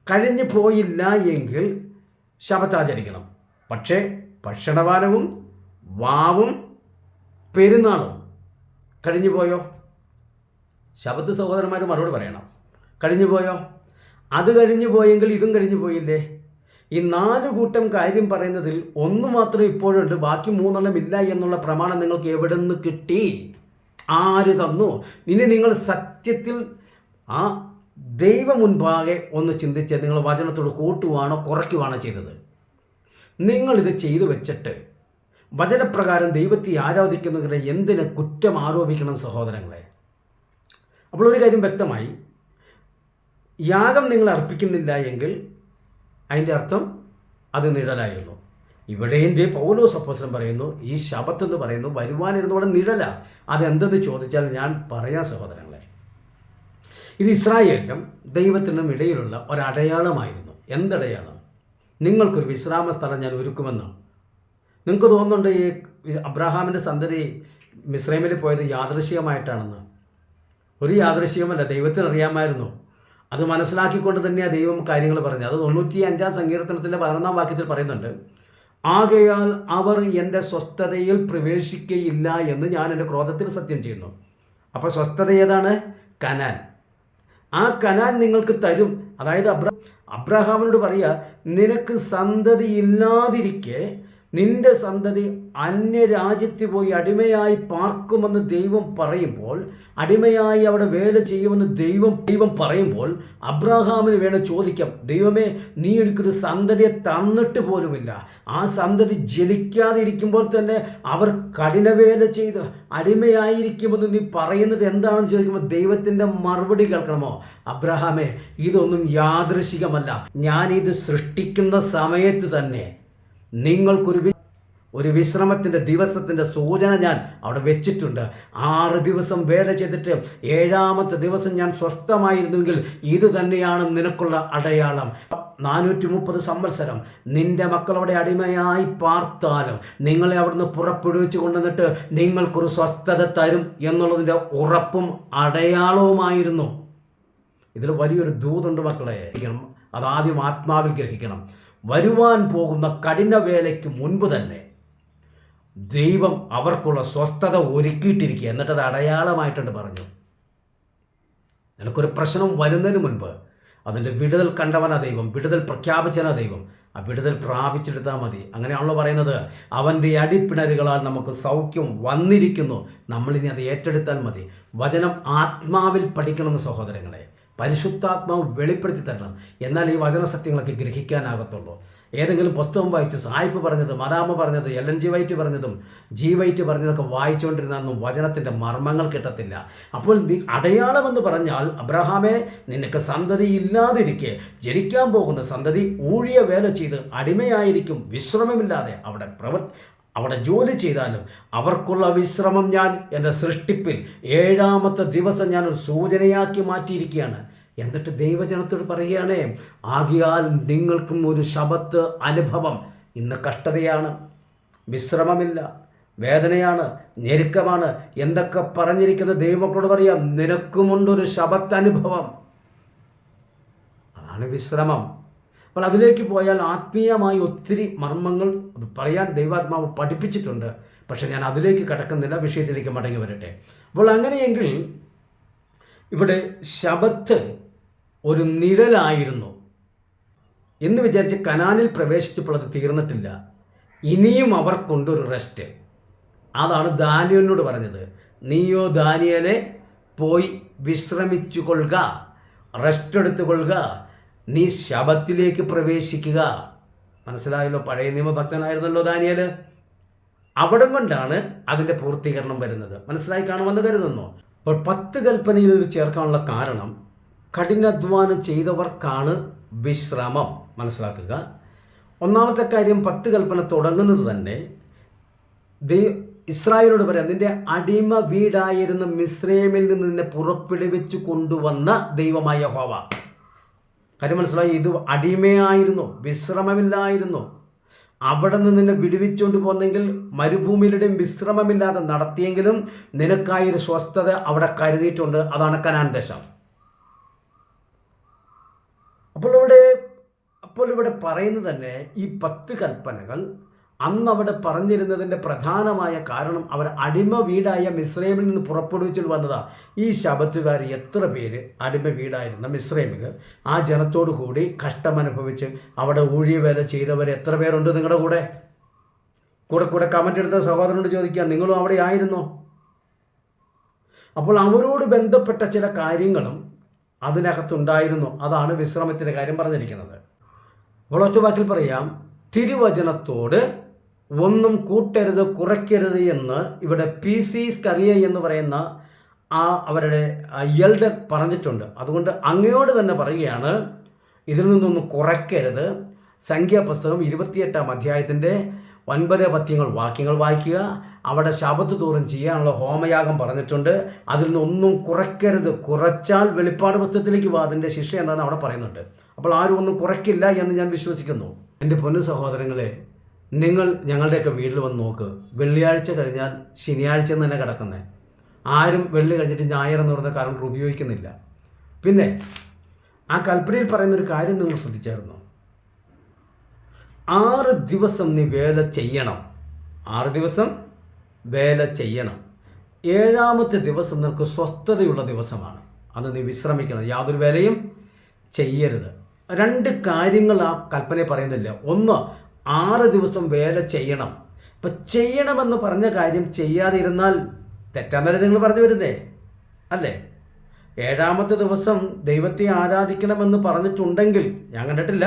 കഴിഞ്ഞു പോയില്ല എങ്കിൽ ശബത്ത് ആചരിക്കണം. പക്ഷേ ഭക്ഷണപാനവും വാവും പെരുന്നാളും കഴിഞ്ഞു പോയോ? ശബത്ത് സഹോദരന്മാർ മറുപടി പറയണം. കഴിഞ്ഞു പോയോ? അത് കഴിഞ്ഞു പോയെങ്കിൽ ഇതും കഴിഞ്ഞു പോയില്ലേ? ഈ 4 കൂട്ടം കാര്യം പറയുന്നതിൽ ഒന്ന് മാത്രം ഇപ്പോഴുണ്ട്, ബാക്കി 3 ഇല്ല എന്നുള്ള പ്രമാണം നിങ്ങൾക്ക് എവിടെ നിന്ന് കിട്ടി? ആര് തന്നു? ഇനി നിങ്ങൾ സത്യത്തിൽ ആ ദൈവം മുൻപാകെ ഒന്ന് ചിന്തിച്ച് നിങ്ങൾ വചനത്തോട് കൂട്ടുവാണോ കുറയ്ക്കുവാണോ ചെയ്തത്? നിങ്ങളിത് ചെയ്തു വെച്ചിട്ട് വചനപ്രകാരം ദൈവത്തെ ആരാധിക്കുന്നതിന് എന്തിന് കുറ്റം ആരോപിക്കണം സഹോദരങ്ങളെ? അപ്പോൾ ഒരു കാര്യം വ്യക്തമായി, യാഗം നിങ്ങൾ അർപ്പിക്കുന്നില്ല എങ്കിൽ അതിൻ്റെ അർത്ഥം അത് നിഴലായിരുന്നു. ഇവിടെയും പൗലോസ് അപ്പോസ്തലൻ പറയുന്നു, ഈ ശബത്ത് എന്ന് പറയുന്നു വരുവാനിരുന്നവിടെ നിഴല. അതെന്തെന്ന് ചോദിച്ചാൽ ഞാൻ പറയാം സഹോദരങ്ങളെ, ഇത് ഇസ്രായേലിനും ദൈവത്തിനും ഇടയിലുള്ള ഒരടയാളമായിരുന്നു. എന്തടയാളം? നിങ്ങൾക്കൊരു വിശ്രാമ സ്ഥലം ഞാൻ ഒരുക്കുമെന്ന്. നിങ്ങൾക്ക് തോന്നുന്നുണ്ട് ഈ അബ്രഹാമിൻ്റെ സന്തതി മിസ്രൈമിൽ പോയത് യാദൃശ്ചികമായിട്ടാണെന്ന്? ഒരു യാദൃശ്ചികമല്ല, ദൈവത്തിന് അറിയാമായിരുന്നു. അത് മനസ്സിലാക്കിക്കൊണ്ട് തന്നെയാണ് ദൈവം കാര്യങ്ങൾ പറഞ്ഞത്. അത് 95-ാം സങ്കീർത്തനത്തിൻ്റെ 11-ാം വാക്യത്തിൽ പറയുന്നുണ്ട്, ആകയാൽ അവർ എൻ്റെ സ്വസ്ഥതയിൽ പ്രവേശിക്കയില്ല എന്ന് ഞാൻ എൻ്റെ ക്രോധത്തിൽ സത്യം ചെയ്യുന്നു. അപ്പോൾ സ്വസ്ഥത ഏതാണ്? കനാൻ. ആ കനാൻ നിങ്ങൾക്ക് തരും. അതായത് അബ്രഹാമിനോട് പറയുക, നിനക്ക് സന്തതി ഇല്ലാതിരിക്കെ നിന്റെ സന്തതി അന്യരാജ്യത്ത് പോയി അടിമയായി പാർക്കുമെന്ന് ദൈവം പറയുമ്പോൾ, അടിമയായി അവിടെ വേല ചെയ്യുമെന്ന് ദൈവം പറയുമ്പോൾ അബ്രഹാമിന് വേണം ചോദിക്കാം, ദൈവമേ, നീ എനിക്കൊരു സന്തതിയെ തന്നിട്ട് പോലുമില്ല. ആ സന്തതി ജനിക്കാതിരിക്കുമ്പോൾ തന്നെ അവർ കഠിനവേല ചെയ്ത് അടിമയായിരിക്കുമെന്ന് നീ പറയുന്നത് എന്താണെന്ന് ചോദിക്കുമ്പോൾ ദൈവത്തിൻ്റെ മറുപടി കേൾക്കണമോ? അബ്രഹാമേ, ഇതൊന്നും യാദൃശികമല്ല. ഞാനിത് സൃഷ്ടിക്കുന്ന സമയത്ത് തന്നെ നിങ്ങൾക്കൊരു വിശ്രമത്തിൻ്റെ ദിവസത്തിൻ്റെ സൂചന ഞാൻ അവിടെ വെച്ചിട്ടുണ്ട്. 6 ദിവസം വേല ചെയ്തിട്ട് 7ാമത്തെ ദിവസം ഞാൻ സ്വസ്ഥമായിരുന്നുവെങ്കിൽ ഇത് തന്നെയാണ് നിനക്കുള്ള അടയാളം. 430 സംവത്സരം നിന്റെ മക്കളവിടെ അടിമയായി പാർത്താലും നിങ്ങളെ അവിടുന്ന് പുറപ്പെടുവിച്ച് കൊണ്ടുവന്നിട്ട് നിങ്ങൾക്കൊരു സ്വസ്ഥത തരും എന്നുള്ളതിൻ്റെ ഉറപ്പും അടയാളവുമായിരുന്നു. ഇതിൽ വലിയൊരു ദൂതുണ്ട് മക്കളെ. അതാദ്യം ആത്മാവിൽ ഗ്രഹിക്കണം. വരുവാൻ പോകുന്ന കഠിന വേലയ്ക്ക് മുൻപ് തന്നെ ദൈവം അവർക്കുള്ള സ്വസ്ഥത ഒരുക്കിയിട്ടിരിക്കുക. എന്നിട്ടത് അടയാളമായിട്ടുണ്ട് പറഞ്ഞു. നിനക്കൊരു പ്രശ്നം വരുന്നതിന് മുൻപ് അതിൻ്റെ വിടുതൽ കണ്ടവനാ ദൈവം, വിടുതൽ പ്രഖ്യാപിച്ചനാ ദൈവം. ആ വിടുതൽ പ്രാപിച്ചെടുത്താൽ മതി. അങ്ങനെയാണല്ലോ പറയുന്നത്, അവൻ്റെ അടിപ്പിണരുകളാൽ നമുക്ക് സൗഖ്യം വന്നിരിക്കുന്നു. നമ്മളിനി അത് ഏറ്റെടുത്താൽ മതി. വചനം ആത്മാവിൽ പഠിക്കണമെന്ന് സഹോദരങ്ങളെ. പരിശുദ്ധാത്മാവ് വെളിപ്പെടുത്തി തരണം. എന്നാൽ ഈ വചനസത്യങ്ങളൊക്കെ ഗ്രഹിക്കാനാകത്തുള്ളൂ. ഏതെങ്കിലും പുസ്തകം വായിച്ച് സായിപ്പ് പറഞ്ഞത്, മദാമ പറഞ്ഞത്, LNG വൈറ്റ് പറഞ്ഞതും G വൈറ്റ് പറഞ്ഞതൊക്കെ വായിച്ചുകൊണ്ടിരുന്നൊന്നും വചനത്തിൻ്റെ മർമ്മങ്ങൾ കിട്ടത്തില്ല. അപ്പോൾ അടയാളമെന്ന് പറഞ്ഞാൽ, അബ്രഹാമേ, നിനക്ക് സന്തതി ഇല്ലാതിരിക്കെ ജനിക്കാൻ പോകുന്ന സന്തതി ഊഴിയ വേല ചെയ്ത് അടിമയായിരിക്കും, വിശ്രമമില്ലാതെ അവിടെ ജോലി ചെയ്താലും അവർക്കുള്ള വിശ്രമം ഞാൻ എൻ്റെ സൃഷ്ടിപ്പിൽ 7ാമത്തെ ദിവസം ഞാനൊരു സൂചനയാക്കി മാറ്റിയിരിക്കുകയാണ്. എന്നിട്ട് ദൈവജനത്തോട് പറയുകയാണേ, ആകയാൽ നിങ്ങൾക്കും ഒരു ശബത്ത് അനുഭവം. ഇന്ന് കഷ്ടതയാണ്, വിശ്രമമില്ല, വേദനയാണ്, ഞെരുക്കമാണ്, എന്തൊക്കെ പറഞ്ഞിരിക്കുന്ന ദൈവമക്കളോട് പറയാം, നിനക്കുമുണ്ടൊരു ശബത്ത് അനുഭവം. അതാണ് വിശ്രമം. അപ്പോൾ അതിലേക്ക് പോയാൽ ആത്മീയമായി ഒത്തിരി മർമ്മങ്ങൾ പറയാൻ ദൈവാത്മാവ് പഠിപ്പിച്ചിട്ടുണ്ട്. പക്ഷെ ഞാൻ അതിലേക്ക് കടക്കുന്നില്ല, വിഷയത്തിലേക്ക് മടങ്ങി വരട്ടെ. അപ്പോൾ അങ്ങനെയെങ്കിൽ ഇവിടെ ശബത്ത് ഒരു നിഴലായിരുന്നു എന്ന് വിചാരിച്ച് കനാനിൽ പ്രവേശിച്ചപ്പോൾ അത് തീർന്നിട്ടില്ല. ഇനിയും അവർക്കൊണ്ടൊരു റെസ്റ്റ്. അതാണ് ദാനിയേലിനോട് പറഞ്ഞത്, നീയോ ദാനിയേലേ പോയി വിശ്രമിച്ചു കൊള്ളുക, റെസ്റ്റ് എടുത്തുകൊള്ളുക, നീ ശബത്തിലേക്ക് പ്രവേശിക്കുക. മനസ്സിലായല്ലോ? പഴയ നിയമഭക്തനായിരുന്നല്ലോ ദാനിയേൽ. അവിടം കൊണ്ടാണ് അതിൻ്റെ പൂർത്തീകരണം വരുന്നത്. മനസ്സിലായി കാണുമെന്ന് കരുതുന്നു. അപ്പോൾ 10 കൽപ്പനയിൽ ഇത് ചേർക്കാനുള്ള കാരണം, കഠിനാധ്വാനം ചെയ്തവർക്കാണ് വിശ്രമം. മനസ്സിലാക്കുക. ഒന്നാമത്തെ കാര്യം, 10 കൽപ്പന തുടങ്ങുന്നത് തന്നെ ഇസ്രായേലിനോട് പറയാം, നിന്റെ അടിമ വീടായിരുന്ന മിസ്രൈമിൽ നിന്ന് നിന്നെ പുറപ്പെടുവിച്ചു കൊണ്ടുവന്ന ദൈവമായ യഹോവ. കാര്യം മനസ്സിലായി? ഇത് അടിമയായിരുന്നു, വിശ്രമമില്ലായിരുന്നു. അവിടെ നിന്ന് നിന്നെ വിടുവിച്ചുകൊണ്ട് പോന്നെങ്കിൽ മരുഭൂമിയിലൂടെയും വിശ്രമമില്ലാതെ നടത്തിയെങ്കിലും നിനക്കായൊരു സ്വസ്ഥത അവിടെ കരുതിയിട്ടുണ്ട്. അതാണ് കനാൻ ദേശം. അപ്പോൾ ഇവിടെ പറയുന്നത് തന്നെ ഈ 10 കൽപ്പനകൾ അന്ന് അവിടെ പറഞ്ഞിരുന്നതിൻ്റെ പ്രധാനമായ കാരണം, അവർ അടിമ വീടായ മിസ്രൈമിൽ നിന്ന് പുറപ്പെടുവിച്ചു വന്നതാ. ഈ ശബത്തുകാർ എത്ര പേര് അടിമ വീടായിരുന്ന മിസ്രൈമിൽ ആ ജനത്തോടു കൂടി കഷ്ടമനുഭവിച്ച് അവിടെ ഊഴിയവേല ചെയ്തവർ എത്ര പേരുണ്ട് നിങ്ങളുടെ കൂടെ കമൻ്റ് എടുത്ത സഹോദരനോട് ചോദിക്കുക, നിങ്ങളും അവിടെ ആയിരുന്നോ? അപ്പോൾ അവരോട് ബന്ധപ്പെട്ട ചില കാര്യങ്ങളും അതിനകത്തുണ്ടായിരുന്നു. അതാണ് വിശ്രമത്തിൻ്റെ കാര്യം പറഞ്ഞിരിക്കുന്നത്. അപ്പോൾ ഒറ്റ വാക്കിൽ പറയാം, തിരുവചനത്തോട് ഒന്നും കൂട്ടരുത്, കുറയ്ക്കരുത് എന്ന് ഇവിടെ PC സ്കറിയ എന്ന് പറയുന്ന അവരുടെ എൽഡർ പറഞ്ഞിട്ടുണ്ട്. അതുകൊണ്ട് അങ്ങയോട് തന്നെ പറയുകയാണ്, ഇതിൽ നിന്നൊന്നും കുറയ്ക്കരുത്. സംഖ്യാപുസ്തകം 28-ാം അധ്യായത്തിൻ്റെ 9 വാക്യങ്ങൾ വായിക്കുക. അവിടെ ശബത്ത് തോറും ചെയ്യാനുള്ള ഹോമയാഗം പറഞ്ഞിട്ടുണ്ട്. അതിൽ നിന്നൊന്നും കുറയ്ക്കരുത്. കുറച്ചാൽ വെളിപ്പാട് പുസ്തകത്തിലേക്ക് അതിൻ്റെ ശിക്ഷ എന്താണെന്ന് അവിടെ പറയുന്നുണ്ട്. അപ്പോൾ ആരും ഒന്നും കുറയ്ക്കില്ല എന്ന് ഞാൻ വിശ്വസിക്കുന്നു. എൻ്റെ പൊന്നു സഹോദരങ്ങളെ, നിങ്ങൾ ഞങ്ങളുടെയൊക്കെ വീട്ടിൽ വന്ന് നോക്ക്. വെള്ളിയാഴ്ച കഴിഞ്ഞാൽ ശനിയാഴ്ച എന്ന് തന്നെ കിടക്കുന്നത്. ആരും വെള്ളി കഴിഞ്ഞിട്ട് ഞായർ എന്ന് പറയുന്ന കലണ്ടർ ഉപയോഗിക്കുന്നില്ല. പിന്നെ ആ കൽപ്പനയിൽ പറയുന്നൊരു കാര്യം നിങ്ങൾ ശ്രദ്ധിച്ചായിരുന്നോ? 6 ദിവസം നീ വേല ചെയ്യണം. 6 ദിവസം വേല ചെയ്യണം. 7-ാമത്തെ ദിവസം നിനക്ക് സ്വസ്ഥതയുള്ള ദിവസമാണ്. അന്ന് നീ വിശ്രമിക്കണം, യാതൊരു വേലയും ചെയ്യരുത്. 2 കാര്യങ്ങൾ ആ കൽപ്പനയിൽ പറയുന്നില്ല. ഒന്ന്, 6 ദിവസം വേല ചെയ്യണം. അപ്പം ചെയ്യണമെന്ന് പറഞ്ഞ കാര്യം ചെയ്യാതെ ഇരുന്നാൽ തെറ്റാന്നല്ലേ നിങ്ങൾ പറഞ്ഞു വരുന്നേ, അല്ലേ? 7-ാമത്തെ ദിവസം ദൈവത്തെ ആരാധിക്കണമെന്ന് പറഞ്ഞിട്ടുണ്ടെങ്കിൽ, ഞാൻ കണ്ടിട്ടില്ല,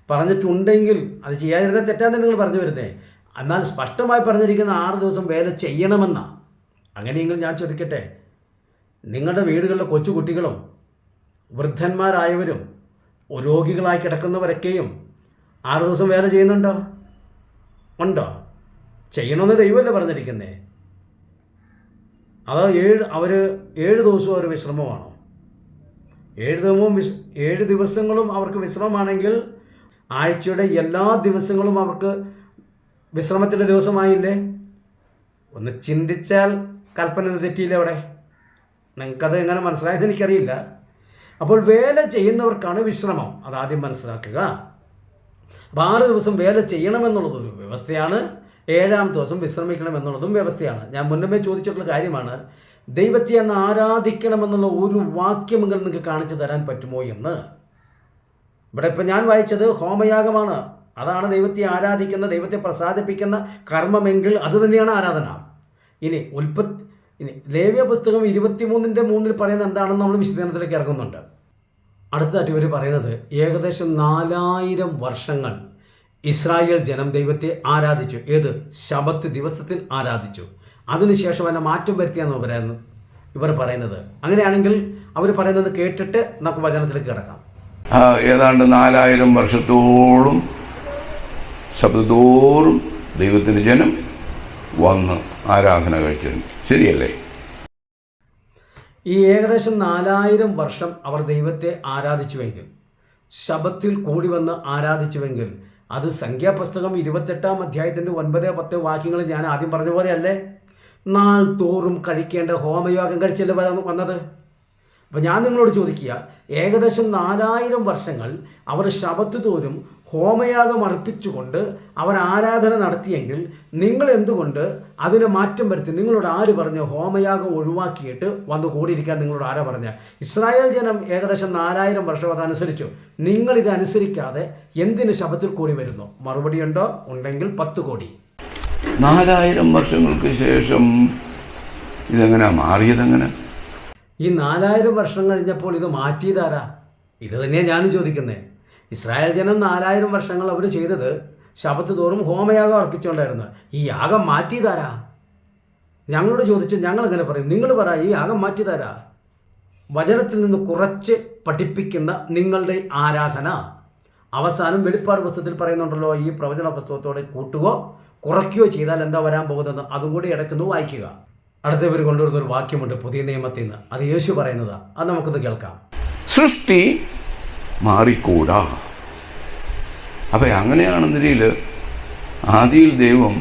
പറഞ്ഞിട്ടുണ്ടെങ്കിൽ അത് ചെയ്യാതിരുന്ന തെറ്റാന്ന് നിങ്ങൾ പറഞ്ഞു വരുന്നേ. എന്നാൽ സ്പഷ്ടമായി പറഞ്ഞിരിക്കുന്ന 6 ദിവസം വേല ചെയ്യണമെന്നാണ്. അങ്ങനെയെങ്കിൽ ഞാൻ ചോദിക്കട്ടെ, നിങ്ങളുടെ വീടുകളിലെ കൊച്ചുകുട്ടികളും വൃദ്ധന്മാരായവരും രോഗികളായി കിടക്കുന്നവരൊക്കെയും 6 ദിവസം വേല ചെയ്യുന്നുണ്ടോ? ഉണ്ടോ? ചെയ്യണമെന്ന് ദൈവമല്ലേ പറഞ്ഞിരിക്കുന്നേ? അതോ 7 ദിവസവും അവർ വിശ്രമമാണോ? 7 ദിവസങ്ങളും അവർക്ക് വിശ്രമമാണെങ്കിൽ ആഴ്ചയുടെ എല്ലാ ദിവസങ്ങളും അവർക്ക് വിശ്രമത്തിൻ്റെ ദിവസമായില്ലേ? ഒന്ന് ചിന്തിച്ചാൽ കൽപ്പന തെറ്റിയില്ല അവിടെ. നിങ്ങൾക്കത് എങ്ങനെ മനസ്സിലായത് എനിക്കറിയില്ല. അപ്പോൾ വേല ചെയ്യുന്നവർക്കാണ് വിശ്രമം, അതാദ്യം മനസ്സിലാക്കുക. അപ്പോൾ 6 ദിവസം വേല ചെയ്യണമെന്നുള്ളതൊരു വ്യവസ്ഥയാണ്, 7-ാം ദിവസം വിശ്രമിക്കണമെന്നുള്ളതും വ്യവസ്ഥയാണ്. ഞാൻ മുന്നമേ ചോദിച്ചിട്ടുള്ള കാര്യമാണ്, ദൈവത്തെ എന്ന് ആരാധിക്കണമെന്നുള്ള ഒരു വാക്യമെങ്കിലും നിങ്ങൾക്ക് കാണിച്ചു തരാൻ പറ്റുമോ എന്ന്. ഇവിടെ ഇപ്പം ഞാൻ വായിച്ചത് ഹോമയാഗമാണ്. അതാണ് ദൈവത്തെ ആരാധിക്കുന്ന, ദൈവത്തെ പ്രസാദിപ്പിക്കുന്ന കർമ്മമെങ്കിൽ അത് തന്നെയാണ് ആരാധന. ഇനി ലേവ്യ പുസ്തകം 23:3 പറയുന്നത് എന്താണെന്ന് നമ്മൾ വിശദീകരണത്തിലേക്ക് ഇറങ്ങുന്നുണ്ട്. അടുത്തതായിട്ട് ഇവർ പറയുന്നത് ഏകദേശം 4000 വർഷങ്ങൾ ഇസ്രായേൽ ജനം ദൈവത്തെ ആരാധിച്ചു. ഏത്? ശബത്ത് ദിവസത്തിൽ ആരാധിച്ചു. അതിനുശേഷം അതിനെ മാറ്റം വരുത്തിയാന്ന് ഇവർ പറയുന്നത്. അങ്ങനെയാണെങ്കിൽ അവർ പറയുന്നത് കേട്ടിട്ട് നമുക്ക് വചനത്തിലേക്ക് കിടക്കാം. ഏതാണ്ട് 4000 വർഷത്തോളം ശബ്ദത്തോറും ദൈവത്തിൻ്റെ ജനം വന്ന് ആരാധന കഴിച്ചിട്ടുണ്ട്. ശരിയല്ലേ? ഈ ഏകദേശം 4000 വർഷം അവർ ദൈവത്തെ ആരാധിച്ചുവെങ്കിൽ, ശബത്തിൽ കൂടി വന്ന് ആരാധിച്ചുവെങ്കിൽ, അത് സംഖ്യാപുസ്തകം 28-ാം അധ്യായത്തിൻ്റെ 9-10 വാക്യങ്ങൾ ഞാൻ ആദ്യം പറഞ്ഞ പോലെയല്ലേ? നാൾ തോറും കഴിക്കേണ്ട ഹോമയാഗം കഴിച്ചല്ലേ വന്നത്. അപ്പോൾ ഞാൻ നിങ്ങളോട് ചോദിക്കുക, ഏകദേശം 4000 വർഷങ്ങൾ അവർ ശബത്ത് തോറും ഹോമയാഗം അർപ്പിച്ചുകൊണ്ട് അവർ ആരാധന നടത്തിയെങ്കിൽ നിങ്ങൾ എന്തുകൊണ്ട് അതിന് മാറ്റം വരുത്തി? നിങ്ങളോട് ആര് പറഞ്ഞ് ഹോമയാഗം ഒഴിവാക്കിയിട്ട് വന്ന് കൂടിയിരിക്കാൻ? നിങ്ങളോട് ആരാ പറഞ്ഞ? ഇസ്രായേൽ ജനം ഏകദേശം 4000 വർഷം അതനുസരിച്ചു. നിങ്ങളിത് അനുസരിക്കാതെ എന്തിന് ശബത്തിൽ കൂടി വരുന്നു? മറുപടി ഉണ്ടോ? ഉണ്ടെങ്കിൽ 10 കോടി. 4000 വർഷങ്ങൾക്ക് ശേഷം ഇതെങ്ങനെ മാറിയതെങ്ങനെ? ഈ 4000 വർഷം കഴിഞ്ഞപ്പോൾ ഇത് മാറ്റിയതാരാ? ഇത് തന്നെയാണ് ഞാനും ചോദിക്കുന്നത്. ഇസ്രായേൽ ജനം 4000 വർഷങ്ങൾ അവർ ചെയ്തത് ശബത്ത് തോറും ഹോമയാഗം അർപ്പിച്ചുകൊണ്ടായിരുന്നു. ഈ യാഗം മാറ്റിയതാരാ? ഞങ്ങളോട് ചോദിച്ചു ഞങ്ങളെങ്ങനെ പറയും? നിങ്ങൾ പറ, ഈ യാഗം മാറ്റിയതാരാ? വചനത്തിൽ നിന്ന് കുറച്ച് പഠിപ്പിക്കുന്ന നിങ്ങളുടെ ആരാധന അവസാനം വെളിപ്പാട് പുസ്തകത്തിൽ പറയുന്നുണ്ടല്ലോ, ഈ പ്രവചന പുസ്തകത്തോടെ കൂട്ടുകയോ കുറയ്ക്കുകയോ ചെയ്താൽ എന്താ വരാൻ പോകുന്നത്? അതും കൂടി ഇടയ്ക്കൊന്ന് വായിക്കുക. അടുത്തവർ കൊണ്ടുവരുന്നൊരു വാക്യമുണ്ട് പുതിയ നിയമത്തിൽ നിന്ന്, അത് യേശു പറയുന്നതാണ്. അത് നമുക്കൊന്ന് കേൾക്കാം. സൃഷ്ടി മാറിക്കൂടാ. അപ്പം അങ്ങനെയാണെന്നതിൽ ആദിയിൽ ദൈവം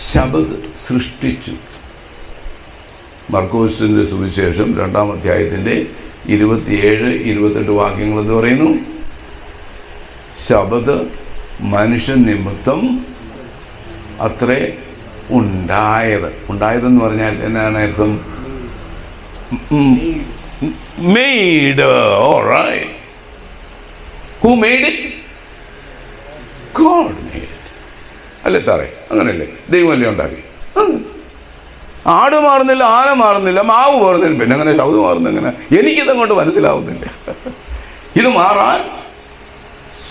ശബത്ത് സൃഷ്ടിച്ചു. മർക്കോസിൻ്റെ സുവിശേഷം 2-ാം അധ്യായത്തിൻ്റെ 27-28 വാക്യങ്ങൾ എന്ന് പറയുന്നു, ശബത്ത് മനുഷ്യൻ നിമിത്തം അത്രേ ഉണ്ടായതെന്ന് പറഞ്ഞാൽ എന്നാണ് അർത്ഥം? Made. All right. Who made it? God made it. അല്ലേ സാറേ? അങ്ങനല്ലേ? ദൈവമല്ലേ ഉണ്ടാക്കി. ആട് മാറുന്നില്ല, ആന മാറുന്നില്ല, മാവ് മാറുന്നില്ല, പിന്നെ അങ്ങനെ ശബ്ദം മാറുന്ന എങ്ങനെ? എനിക്കിതങ്ങോട്ട് മനസ്സിലാവുന്നില്ല. ഇത് മാറാൻ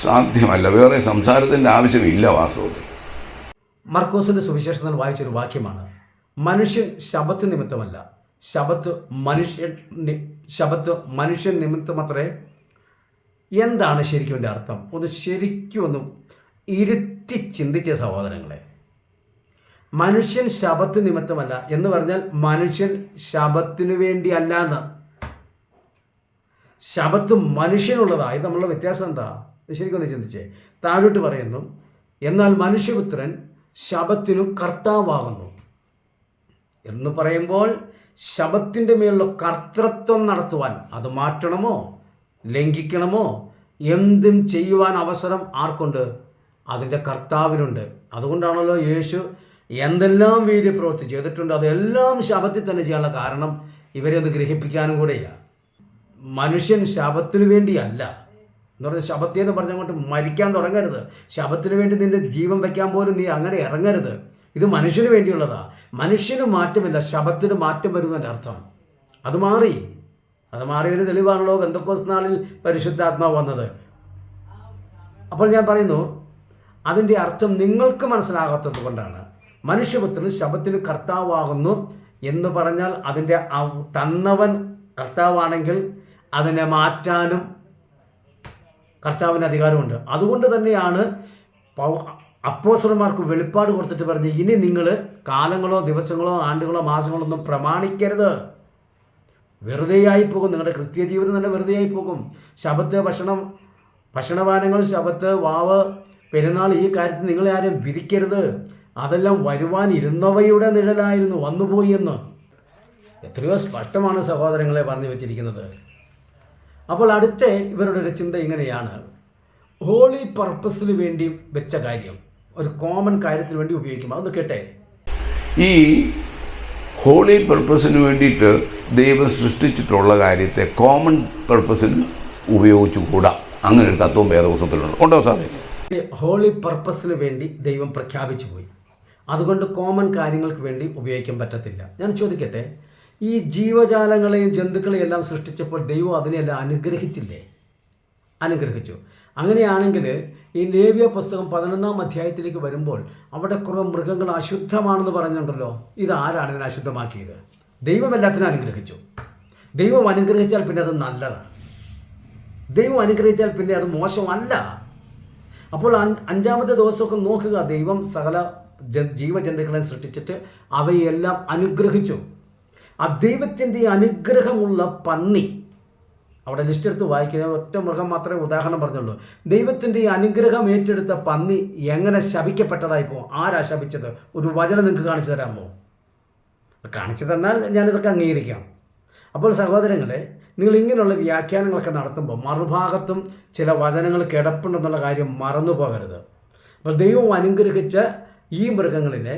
സാധ്യമല്ല. വേറെ സംസാരത്തിൻ്റെ ആവശ്യമില്ല വാസ്തവത്തിൽ. മർക്കോസിന്റെ സുവിശേഷത്തിൽ വായിച്ചൊരു വാക്യമാണ്, മനുഷ്യൻ ശബത്ത് നിമിത്തമല്ല, ശബത്ത് മനുഷ്യൻ നിമിത്തമത്രേ. എന്താണ് ശരിക്കും എൻ്റെ അർത്ഥം? ശരിക്കും ഒന്ന് ഇരുത്തി ചിന്തിച്ച സഹോദരങ്ങളെ. മനുഷ്യൻ ശബത്ത് നിമിത്തമല്ല എന്ന് പറഞ്ഞാൽ മനുഷ്യൻ ശബത്തിനു വേണ്ടി അല്ലാന്ന്. ശബത്ത് മനുഷ്യനുള്ളതാ. ഇത് നമ്മളുടെ വ്യത്യാസം എന്താ? ശരിക്കൊന്ന് ചിന്തിച്ചേ. താഴോട്ട് പറയുന്നു, എന്നാൽ മനുഷ്യപുത്രൻ ശബത്തിനു കർത്താവാകുന്നു എന്ന് പറയുമ്പോൾ ശബത്തിൻ്റെ മേലുള്ള കർത്തൃത്വം നടത്തുവാൻ, അത് മാറ്റണമോ ലംഘിക്കണമോ എന്തും ചെയ്യുവാൻ അവസരം ആർക്കുണ്ട്? അതിൻ്റെ കർത്താവിനുണ്ട്. അതുകൊണ്ടാണല്ലോ യേശു എന്തെല്ലാം വീര്യപ്രവൃത്തി ചെയ്തിട്ടുണ്ട് അതെല്ലാം ശബത്തിൽ തന്നെ ചെയ്യാനുള്ള കാരണം ഇവരെ ഒന്ന് ഗ്രഹിപ്പിക്കാനും കൂടെയാണ്. മനുഷ്യൻ ശബത്തിന് വേണ്ടിയല്ല എന്ന് പറഞ്ഞാൽ, ശബത്തേന്ന് പറഞ്ഞങ്ങോട്ട് മരിക്കാൻ തുടങ്ങരുത്. ശബത്തിന് വേണ്ടി നിൻ്റെ ജീവൻ വയ്ക്കാൻ പോലും നീ അങ്ങനെ ഇറങ്ങരുത്. ഇത് മനുഷ്യന് വേണ്ടിയുള്ളതാ. മനുഷ്യന് മാറ്റമില്ല, ശബത്തിന് മാറ്റം വരുന്നതിൻ്റെ അർത്ഥം. അത് മാറിയൊരു തെളിവാണല്ലോ പെന്തക്കോസ്ത് നാളിൽ പരിശുദ്ധാത്മാവ് വന്നത്. അപ്പോൾ ഞാൻ പറയുന്നു, അതിൻ്റെ അർത്ഥം നിങ്ങൾക്ക് മനസ്സിലാകാത്തത് കൊണ്ടാണ്. മനുഷ്യപുത്രൻ ശബത്തിന് കർത്താവാകുന്നു എന്ന് പറഞ്ഞാൽ അതിൻ്റെ തന്നവൻ കർത്താവാണെങ്കിൽ അതിനെ മാറ്റാനും കർത്താവിന് അധികാരമുണ്ട്. അതുകൊണ്ട് തന്നെയാണ് അപ്പോസ്തലന്മാർക്ക് വെളിപ്പാട് കൊടുത്തിട്ട് പറഞ്ഞ്, ഇനി നിങ്ങൾ കാലങ്ങളോ ദിവസങ്ങളോ ആണ്ടുകളോ മാസങ്ങളോ ഒന്നും പ്രമാണിക്കരുത്. വെറുതെയായി പോകും, നിങ്ങളുടെ ക്രിസ്തീയ ജീവിതം തന്നെ വെറുതെയായി പോകും. ശബത്ത് ഭക്ഷണപാനങ്ങൾ, ശബത്ത്, വാവ്, പെരുന്നാൾ, ഈ കാര്യത്തിൽ നിങ്ങളെ ആരും വിധിക്കരുത്. അതെല്ലാം വരുവാനിരുന്നവയുടെ നിഴലായിരുന്നു, വന്നുപോയി എന്ന് എത്രയോ സ്പഷ്ടമാണ് സഹോദരങ്ങളെ പറഞ്ഞു വെച്ചിരിക്കുന്നത്. അപ്പോൾ അടുത്ത ഇവരുടെ ഒരു ചിന്ത ഇങ്ങനെയാണ്, ഹോളി പർപ്പസിന് വേണ്ടി വെച്ച കാര്യം ഒരു കോമൺ കാര്യത്തിന് വേണ്ടി ഉപയോഗിക്കും. അതൊന്ന് കേട്ടെ. ഈ ഹോളി പർപ്പസിന് വേണ്ടിയിട്ട് ദൈവം സൃഷ്ടിച്ചിട്ടുള്ള കാര്യത്തെ കോമൺ പർപ്പസിന് ഉപയോഗിച്ചുകൂടാ. അങ്ങനെ ഒരു തത്വം വേദപുസ്തകത്തിലുണ്ട്. ഉണ്ടോ സാറേ? ഹോളി പർപ്പസിന് വേണ്ടി ദൈവം പ്രഖ്യാപിച്ചു പോയി. അതുകൊണ്ട് കോമൺ കാര്യങ്ങൾക്ക് വേണ്ടി ഉപയോഗിക്കാൻ പറ്റത്തില്ല. ഞാൻ ചോദിക്കട്ടെ, ഈ ജീവജാലങ്ങളെയും ജന്തുക്കളെയും എല്ലാം സൃഷ്ടിച്ചപ്പോൾ ദൈവം അതിനെല്ലാം അനുഗ്രഹിച്ചില്ലേ? അനുഗ്രഹിച്ചു. അങ്ങനെയാണെങ്കിൽ ഈ ലേവ്യ പുസ്തകം 11-ാം അധ്യായത്തിലേക്ക് വരുമ്പോൾ അവിടെ കുറേ മൃഗങ്ങൾ അശുദ്ധമാണെന്ന് പറഞ്ഞിട്ടുണ്ടല്ലോ. ഇതാരാണ് ഇതിനെ അശുദ്ധമാക്കിയത്? ദൈവം എല്ലാത്തിനും അനുഗ്രഹിച്ചു. ദൈവം അനുഗ്രഹിച്ചാൽ പിന്നെ അത് നല്ലതാണ്. ദൈവം അനുഗ്രഹിച്ചാൽ പിന്നെ അത് മോശമല്ല. അപ്പോൾ 5-ാമത്തെ ദിവസമൊക്കെ നോക്കുക, ദൈവം സകല ജീവജന്തുക്കളെ സൃഷ്ടിച്ചിട്ട് അവയെല്ലാം അനുഗ്രഹിച്ചു. ആ ദൈവത്തിൻ്റെ അനുഗ്രഹമുള്ള പന്നി, അവിടെ ലിസ്റ്റ് എടുത്ത് വായിക്കുക, ഒറ്റ മൃഗം മാത്രമേ ഉദാഹരണം പറഞ്ഞുള്ളൂ. ദൈവത്തിൻ്റെ അനുഗ്രഹം ഏറ്റെടുത്ത പന്നി എങ്ങനെ ശപിക്കപ്പെട്ടതായിപ്പോ? ആരാ ശപിച്ചത്? ഒരു വചനം നിങ്ങൾക്ക് കാണിച്ചു തരാമോ? കാണിച്ചു തന്നാൽ ഞാനിതൊക്കെ അംഗീകരിക്കാം. അപ്പോൾ സഹോദരങ്ങളെ, നിങ്ങൾ ഇങ്ങനെയുള്ള വ്യാഖ്യാനങ്ങളൊക്കെ നടത്തുമ്പോൾ മറുഭാഗത്തും ചില വചനങ്ങൾ കിടപ്പുണ്ടെന്നുള്ള കാര്യം മറന്നു പോകരുത്. അപ്പോൾ ദൈവം അനുഗ്രഹിച്ച ഈ മൃഗങ്ങളിനെ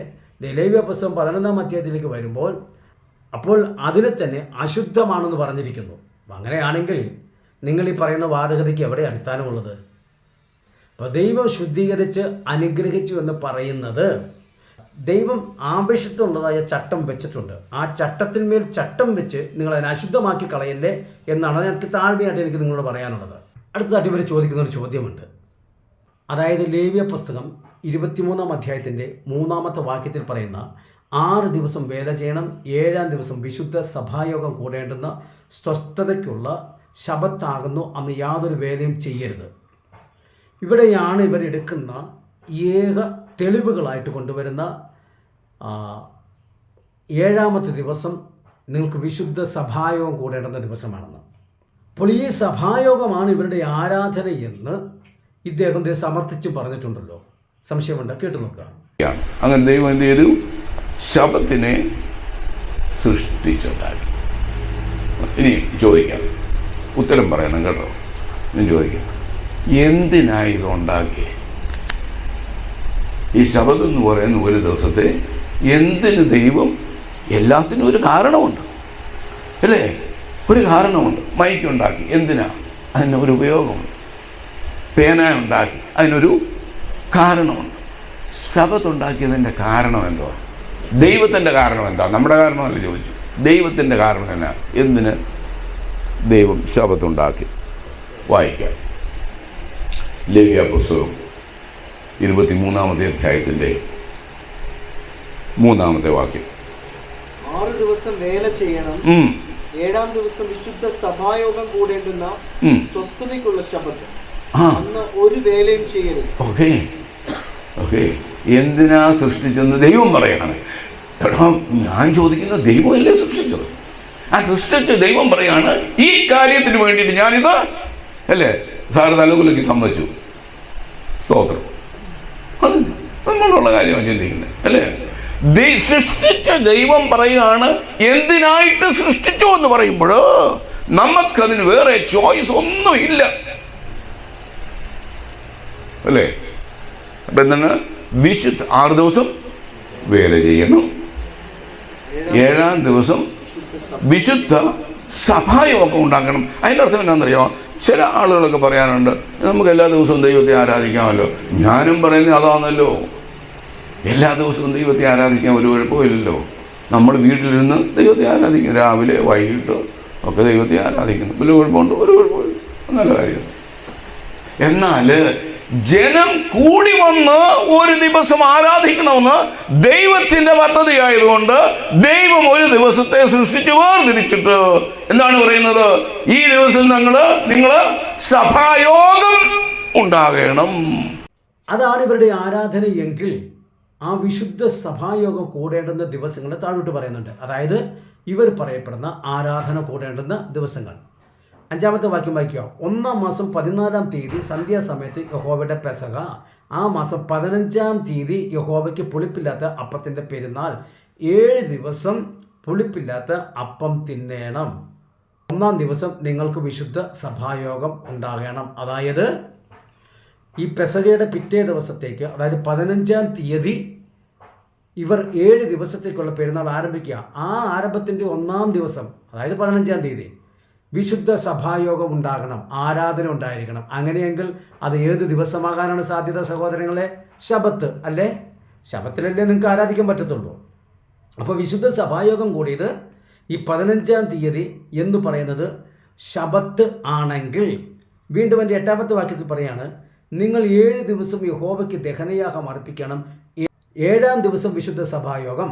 ലേവ്യ പുസ്തകം 11-ാം അധ്യായത്തിലേക്ക് വരുമ്പോൾ അപ്പോൾ അതിനെ തന്നെ അശുദ്ധമാണെന്ന് പറഞ്ഞിരിക്കുന്നു. അങ്ങനെയാണെങ്കിൽ നിങ്ങൾ ഈ പറയുന്ന വാദഗതിക്ക് എവിടെ അടിസ്ഥാനമുള്ളത്? അപ്പോൾ ദൈവം ശുദ്ധീകരിച്ച് അനുഗ്രഹിച്ചു എന്ന് പറയുന്നത് ദൈവം ആവശ്യത്തിനുള്ളതായ ചട്ടം വെച്ചിട്ടുണ്ട്. ആ ചട്ടത്തിന്മേൽ ചട്ടം വെച്ച് നിങ്ങളതിനെ അശുദ്ധമാക്കി കളയല്ലേ എന്നാണ് എനിക്ക് താഴ്മയായിട്ട് എനിക്ക് നിങ്ങളോട് പറയാനുള്ളത്. അടുത്തതായിട്ട് ഇവർ ചോദിക്കുന്നൊരു ചോദ്യമുണ്ട്. അതായത് ലേവ്യ പുസ്തകം 23-ാം അധ്യായത്തിൻ്റെ 3-ാമത്തെ വാക്യത്തിൽ പറയുന്ന 6 ദിവസം വേല ചെയ്യണം, 7-ാം ദിവസം വിശുദ്ധ സഭായോഗം കൂടേണ്ടുന്ന സ്വസ്ഥതയ്ക്കുള്ള ശബത്താകുന്നു, അന്ന് യാതൊരു വേലയും ചെയ്യരുത്. ഇവിടെയാണ് ഇവരെടുക്കുന്ന ഏക തെളിവുകളായിട്ട് കൊണ്ടുവരുന്ന 7-ാമത്തെ ദിവസം നിങ്ങൾക്ക് വിശുദ്ധ സഭായോഗം കൂടേണ്ടുന്ന ദിവസമാണെന്ന്. അപ്പോൾ ഈ സഭായോഗമാണ് ഇവരുടെ ആരാധനയെന്ന് ഇദ്ദേഹം സമർത്ഥിച്ച് പറഞ്ഞിട്ടുണ്ടല്ലോ. സംശയമുണ്ട്, കേട്ടു നോക്കുക. അങ്ങനെ ദൈവം എന്ത് ചെയ്തു? ശബത്തിനെ സൃഷ്ടിച്ചുണ്ടാക്കി. ഇനി ചോദിക്കാം, ഉത്തരം പറയണം കേട്ടോ. ഞാൻ ചോദിക്കാം, എന്തിനായി ഇതുണ്ടാക്കി? ഈ ശബത്ത് എന്ന് പറയുന്ന ഒരു ദിവസത്തെ എന്തിന് ദൈവം? എല്ലാത്തിനും ഒരു കാരണമുണ്ട് അല്ലേ? ഒരു കാരണമുണ്ട്. മൈക്കുണ്ടാക്കി, എന്തിനാ? അതിന് ഒരു ഉപയോഗമുണ്ട്. പേന ഉണ്ടാക്കി, അതിനൊരു കാരണമുണ്ട്. ശബത്ത് ഉണ്ടാക്കിയതിൻ്റെ കാരണം എന്തുവാ? ദൈവത്തിൻ്റെ കാരണം എന്താ? നമ്മുടെ കാരണമല്ല ചോദിച്ചു. ദൈവത്തിൻ്റെ കാരണം എന്നാ? എന്തിന് ദൈവം ശബത്തുണ്ടാക്കി? വായിക്കാം. ലേവ്യ പുസ്തകം 23-ാമത്തെ അധ്യായത്തിൻ്റെ 3-ാമത്തെ വാക്യം. 6 ദിവസം വേല ചെയ്യണം, 7-ാം ദിവസം വിശുദ്ധ സഭായോഗം കൂടേണ്ടുന്ന സ്വസ്ഥതയ്ക്കുള്ള ശബത്ത്, അന്ന് ഒരു വേലയും ചെയ്യരുത്. ഓക്കെ എന്തിനാ സൃഷ്ടിച്ചെന്ന് ദൈവം പറയാണ്. എടാ, ഞാൻ ചോദിക്കുന്നത്, ദൈവമല്ലേ സൃഷ്ടിച്ചത്? ആ സൃഷ്ടിച്ച ദൈവം പറയാണ്, ഈ കാര്യത്തിന് വേണ്ടിയിട്ട് ഞാനിത് അല്ലേ സാറ് തലകുലയ്ക്ക് സമ്മതിച്ചു, സ്തോത്രം. അത് നമ്മളുള്ള കാര്യമാണ് ചിന്തിക്കുന്നത്, അല്ലേ? സൃഷ്ടിച്ച ദൈവം പറയുകയാണ് എന്തിനായിട്ട് സൃഷ്ടിച്ചു എന്ന് പറയുമ്പോൾ നമുക്കതിന് വേറെ ചോയ്സ് ഒന്നുമില്ല, അല്ലേ? അപ്പൊ എന്താണ്? 6 ദിവസം വേല ചെയ്യണം, 7-ാം ദിവസം വിശുദ്ധ സഭായോഗം ഉണ്ടാക്കണം. അതിൻ്റെ അർത്ഥം എന്താണെന്നറിയാമോ? ചില ആളുകളൊക്കെ പറയാനുണ്ട് നമുക്ക് എല്ലാ ദിവസവും ദൈവത്തെ ആരാധിക്കാമല്ലോ. ഞാനും പറയുന്നത് അതാണല്ലോ, എല്ലാ ദിവസവും ദൈവത്തെ ആരാധിക്കാൻ ഒരു കുഴപ്പമില്ലല്ലോ. നമ്മൾ വീട്ടിലിരുന്ന് ദൈവത്തെ ആരാധിക്കും, രാവിലെ വൈകിട്ട് ഒക്കെ ദൈവത്തെ ആരാധിക്കുന്നു. വലിയ കുഴപ്പമുണ്ട്? ഒരു കുഴപ്പമില്ല, നല്ല കാര്യം. എന്നാൽ ജനം കൂടി വന്ന് ഒരു ദിവസം ആരാധിക്കണമെന്ന് ദൈവത്തിന്റെ പദ്ധതി ആയതുകൊണ്ട് ദൈവം ഒരു ദിവസത്തെ സൃഷ്ടിച്ചു വേർതിരിച്ചിട്ട് എന്താണ് പറയുന്നത്? ഈ ദിവസം നിങ്ങൾ സഭായോഗം ഉണ്ടാകണം. അതാണ് ഇവരുടെ ആരാധന എങ്കിൽ ആ വിശുദ്ധ സഭായോഗം കൂടേണ്ടുന്ന ദിവസങ്ങൾ താഴോട്ട് പറയുന്നുണ്ട്. അതായത് ഇവർ പറയപ്പെടുന്ന ആരാധന കൂടേണ്ടുന്ന ദിവസങ്ങൾ. 5-ാമത്തെ വാക്യം വായിക്കുക. 1-ാം മാസം 14-ാം തീയതി സന്ധ്യാസമയത്ത് യഹോവയുടെ പെസഹ. ആ മാസം 15-ാം തീയതി യഹോവയ്ക്ക് പുളിപ്പില്ലാത്ത അപ്പത്തിൻ്റെ പെരുന്നാൾ. 7 ദിവസം പുളിപ്പില്ലാത്ത അപ്പം തിന്നേണം. 1-ാം ദിവസം നിങ്ങൾക്ക് വിശുദ്ധ സഭായോഗം ഉണ്ടാകണം. അതായത് ഈ പെസഹയുടെ പിറ്റേ ദിവസത്തേക്ക്, അതായത് 15-ാം തീയതി ഇവർ 7 ദിവസത്തേക്കുള്ള പെരുന്നാൾ ആരംഭിക്കുക. ആ ആരംഭത്തിൻ്റെ 1-ാം ദിവസം, അതായത് 15-ാം തീയതി വിശുദ്ധ സഭായോഗം ഉണ്ടാകണം, ആരാധന ഉണ്ടായിരിക്കണം. അങ്ങനെയെങ്കിൽ അത് ഏത് ദിവസമാകാനാണ് സാധ്യത സഹോദരങ്ങളെ? ശബത്ത് അല്ലേ? ശബത്തിലല്ലേ നിങ്ങൾക്ക് ആരാധിക്കാൻ പറ്റത്തുള്ളൂ. അപ്പോൾ വിശുദ്ധ സഭായോഗം കൂടിയത് ഈ 15-ാം തീയതി എന്ന് പറയുന്നത് ശബത്ത് ആണെങ്കിൽ, വീണ്ടും എൻ്റെ 8-ാമത്തെ വാക്യത്തിൽ പറയാണ്, നിങ്ങൾ 7 ദിവസം യഹോവയ്ക്ക് ദഹനയാഗം അർപ്പിക്കണം, 7-ാം ദിവസം വിശുദ്ധ സഭായോഗം.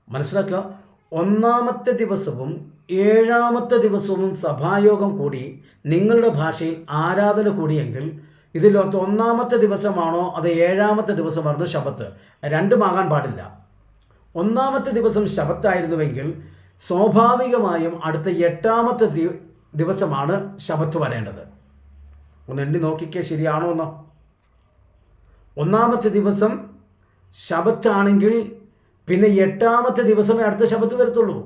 മനസ്സിലാക്കുക, 1-ാമത്തെ ദിവസവും 7-ാമത്തെ ദിവസവും സഭായോഗം കൂടി നിങ്ങളുടെ ഭാഷയിൽ ആരാധന കൂടിയെങ്കിൽ ഇതിലൊത്ത് 1-ാമത്തെ ദിവസമാണോ അത് 7-ാമത്തെ ദിവസമായിരുന്നു ശബത്ത്? രണ്ടുമാകാൻ പാടില്ല. 1-ാമത്തെ ദിവസം ശബത്തായിരുന്നുവെങ്കിൽ സ്വാഭാവികമായും അടുത്ത 8-ാമത്തെ ദിവസമാണ് ശബത്ത് വരേണ്ടത്. ഒന്ന് എണ്ണി നോക്കിക്കേ, ശരിയാണോ എന്ന്. 1-ാമത്തെ ദിവസം ശബത്താണെങ്കിൽ പിന്നെ 8-ാമത്തെ ദിവസമേ അടുത്ത ശബത്ത് വരത്തുള്ളൂ.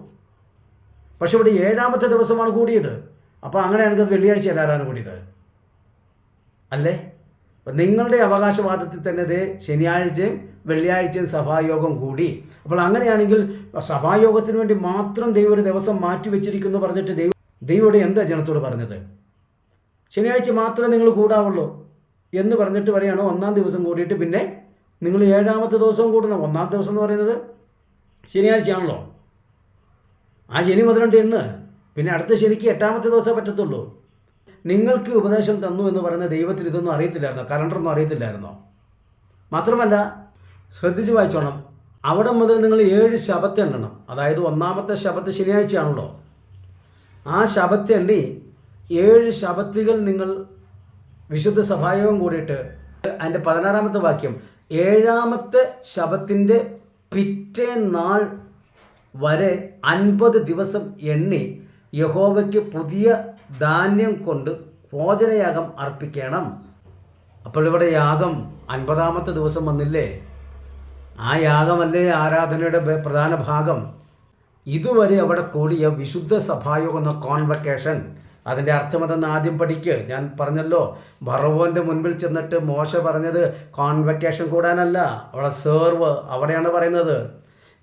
പക്ഷെ ഇവിടെ 7-ാമത്തെ ദിവസമാണ് കൂടിയത്. അപ്പോൾ അങ്ങനെയാണെങ്കിൽ അത് വെള്ളിയാഴ്ച ആരാധന കൂടിയത് അല്ലേ? അപ്പം നിങ്ങളുടെ അവകാശവാദത്തിൽ തന്നെ ഇത് ശനിയാഴ്ചയും വെള്ളിയാഴ്ചയും സഭായോഗം കൂടി. അപ്പോൾ അങ്ങനെയാണെങ്കിൽ സഭായോഗത്തിന് വേണ്ടി മാത്രം ദൈവം ഒരു ദിവസം മാറ്റി വെച്ചിരിക്കുന്നു പറഞ്ഞിട്ട് ദൈവം എന്താ ജനത്തോട് പറഞ്ഞത്? ശനിയാഴ്ച മാത്രമേ നിങ്ങൾ കൂടാവുള്ളൂ എന്ന് പറഞ്ഞിട്ട് പറയുകയാണ് 1-ാം ദിവസം കൂടിയിട്ട് പിന്നെ നിങ്ങൾ 7-ാമത്തെ ദിവസവും കൂടണം. 1-ാം ദിവസം എന്ന് പറയുന്നത് ശനിയാഴ്ചയാണല്ലോ. ആ ശനി മുതലുണ്ട് എണ്ണ്, പിന്നെ അടുത്ത ശനിക്ക് 8-ാമത്തെ ദിവസമേ പറ്റത്തുള്ളൂ. നിങ്ങൾക്ക് ഉപദേശം തന്നു എന്ന് പറയുന്ന ദൈവത്തിന് ഇതൊന്നും അറിയത്തില്ലായിരുന്നോ? കലണ്ടറൊന്നും അറിയത്തില്ലായിരുന്നോ? മാത്രമല്ല, ശ്രദ്ധിച്ച് വായിച്ചോണം, അവിടെ മുതൽ നിങ്ങൾ 7 ശബത്ത് എണ്ണണം. അതായത് 1-ാമത്തെ ശബത്ത് ശനിയാഴ്ചയാണല്ലോ. ആ ശബത്ത് എണ്ണി 7 ശബത്തുകൾ നിങ്ങൾ വിശുദ്ധ സഭായോഗം കൂടിയിട്ട് അതിൻ്റെ 16-ാമത്തെ വാക്യം, 7-ാമത്തെ ശബത്തിൻ്റെ പിറ്റേ നാൾ വരെ 50 ദിവസം എണ്ണി യഹോവയ്ക്ക് പുതിയ ധാന്യം കൊണ്ട് ഭോജനയാഗം അർപ്പിക്കണം. അപ്പോൾ ഇവിടെ യാഗം 50-ാമത്തെ ദിവസം വന്നില്ലേ? ആ യാഗമല്ലേ ആരാധനയുടെ പ്രധാന ഭാഗം. ഇതുവരെ അവിടെ കൂടിയ വിശുദ്ധ സഭായോഗം എന്ന കോൺവക്കേഷൻ, അതിൻ്റെ അർത്ഥമെന്ന് ആദ്യം പഠിക്ക്. ഞാൻ പറഞ്ഞല്ലോ, ഫറവോൻ്റെ മുൻപിൽ ചെന്നിട്ട് മോശ പറഞ്ഞത് കോൺവക്കേഷൻ കൂടാനല്ല, അവിടെ സെർവ്, അവിടെയാണ് പറയുന്നത്.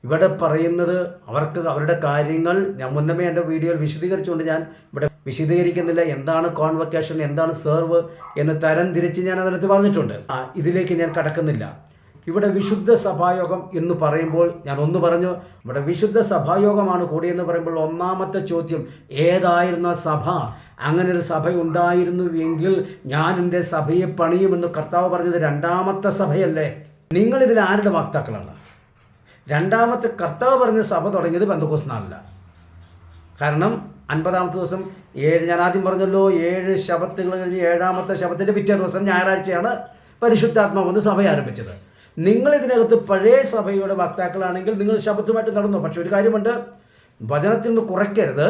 ഇവിടെ പറയുന്നത് അവർക്ക് അവരുടെ കാര്യങ്ങൾ ഞാൻ മുന്നമേ എൻ്റെ വീഡിയോയിൽ വിശദീകരിച്ചുകൊണ്ട് ഞാൻ ഇവിടെ വിശദീകരിക്കുന്നില്ല. എന്താണ് കോൺവക്കേഷൻ, എന്താണ് സെർവ് എന്ന് തരം തിരിച്ച് ഞാൻ അതിനകത്ത് പറഞ്ഞിട്ടുണ്ട്. ഇതിലേക്ക് ഞാൻ കടക്കുന്നില്ല. ഇവിടെ വിശുദ്ധ സഭായോഗം എന്ന് പറയുമ്പോൾ ഞാൻ ഒന്ന് പറഞ്ഞു, ഇവിടെ വിശുദ്ധ സഭായോഗമാണ് കൂടിയെന്ന് പറയുമ്പോൾ 1-ാമത്തെ ചോദ്യം, ഏതായിരുന്ന സഭ? അങ്ങനെ ഒരു സഭ ഉണ്ടായിരുന്നു എങ്കിൽ ഞാൻ എൻ്റെ സഭയെ പണിയുമെന്ന് കർത്താവ് പറഞ്ഞത് 2-ാമത്തെ സഭയല്ലേ? നിങ്ങളിതിൽ ആരുടെ വാക്താക്കളാണ്? 2-ാമത്തെ കർത്താവ് പറഞ്ഞ സഭ തുടങ്ങിയത് പെന്തക്കോസ്ത് നാളില്ല. കാരണം 50-ാമത്തെ ദിവസം 7, ഞാൻ ആദ്യം പറഞ്ഞല്ലോ, 7 ശബത്തുകൾ കഴിഞ്ഞ് 7-ാമത്തെ ശബത്തിൻ്റെ പിറ്റേ ദിവസം ഞായറാഴ്ചയാണ് പരിശുദ്ധാത്മാവ് വന്ന് സഭ ആരംഭിച്ചത്. നിങ്ങൾ ഇതിനകത്ത് പഴയ സഭയുടെ വക്താക്കളാണെങ്കിൽ നിങ്ങൾ ശബത്തുമായിട്ട് നടന്നു. പക്ഷെ ഒരു കാര്യമുണ്ട്, വചനത്തിൽ നിന്ന് കുറയ്ക്കരുത്.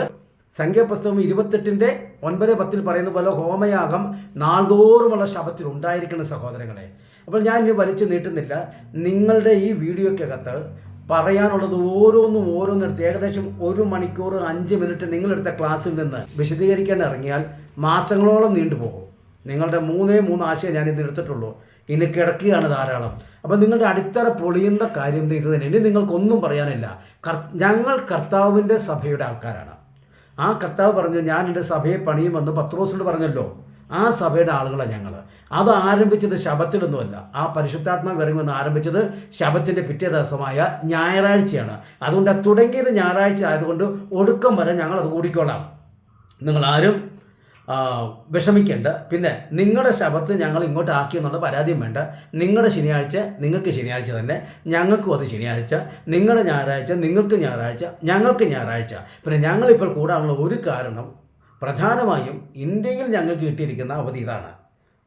സംഖ്യാപുസ്തകം 28:9-10 പറയുന്ന പോലെ ഹോമയാഗം നാൾതോറുമുള്ള ശബത്തിൽ ഉണ്ടായിരിക്കുന്ന സഹോദരങ്ങളെ. അപ്പോൾ ഞാൻ ഇനി വലിച്ചു നീട്ടുന്നില്ല. നിങ്ങളുടെ ഈ വീഡിയോക്കകത്ത് പറയാനുള്ളത് ഓരോന്നെടുത്ത് ഏകദേശം 1 മണിക്കൂർ 5 മിനിറ്റ് നിങ്ങളെടുത്ത ക്ലാസ്സിൽ നിന്ന് വിശദീകരിക്കാൻ ഇറങ്ങിയാൽ മാസങ്ങളോളം നീണ്ടുപോകും. നിങ്ങളുടെ 3 ആശയം ഞാൻ ഇന്ന് എടുത്തിട്ടുള്ളൂ. ഇനി കിടക്കുകയാണ് ധാരാളം. അപ്പോൾ നിങ്ങളുടെ അടിത്തറ പൊളിയുന്ന കാര്യം ഇത് തന്നെ. ഇനി നിങ്ങൾക്കൊന്നും പറയാനില്ല. ഞങ്ങൾ കർത്താവിൻ്റെ സഭയുടെ ആൾക്കാരാണ്. ആ കർത്താവ് പറഞ്ഞു, ഞാൻ എൻ്റെ സഭയെ പണിയുമെന്ന് പത്രോസിനോട് പറഞ്ഞല്ലോ. ആ സഭയുടെ ആളുകളാണ് ഞങ്ങൾ. അത് ആരംഭിച്ചത് ശബത്തിലൊന്നുമല്ല. ആ പരിശുദ്ധാത്മാവ് ഇറങ്ങുമെന്ന് ആരംഭിച്ചത് ശബത്തിൻ്റെ പിറ്റേ ദിവസമായ ഞായറാഴ്ചയാണ്. അതുകൊണ്ട് തുടങ്ങിയത് ഞായറാഴ്ച ആയതുകൊണ്ട് ഒടുക്കം വരെ ഞങ്ങളത് കൂടിക്കോളാം. നിങ്ങളാരും വിഷമിക്കേണ്ട. പിന്നെ നിങ്ങളുടെ ശബത്ത് ഞങ്ങൾ ഇങ്ങോട്ട് ആക്കിയെന്നുള്ള പരാതിയും വേണ്ട. നിങ്ങളുടെ ശനിയാഴ്ച നിങ്ങൾക്ക് ശനിയാഴ്ച തന്നെ, ഞങ്ങൾക്കും അത് ശനിയാഴ്ച. നിങ്ങളുടെ ഞായറാഴ്ച നിങ്ങൾക്ക് ഞായറാഴ്ച, ഞങ്ങൾക്ക് ഞായറാഴ്ച. പിന്നെ ഞങ്ങളിപ്പോൾ കൂടാനുള്ള ഒരു കാരണം പ്രധാനമായും ഇന്ത്യയിൽ ഞങ്ങൾക്ക് കിട്ടിയിരിക്കുന്ന അവധി ഇതാണ്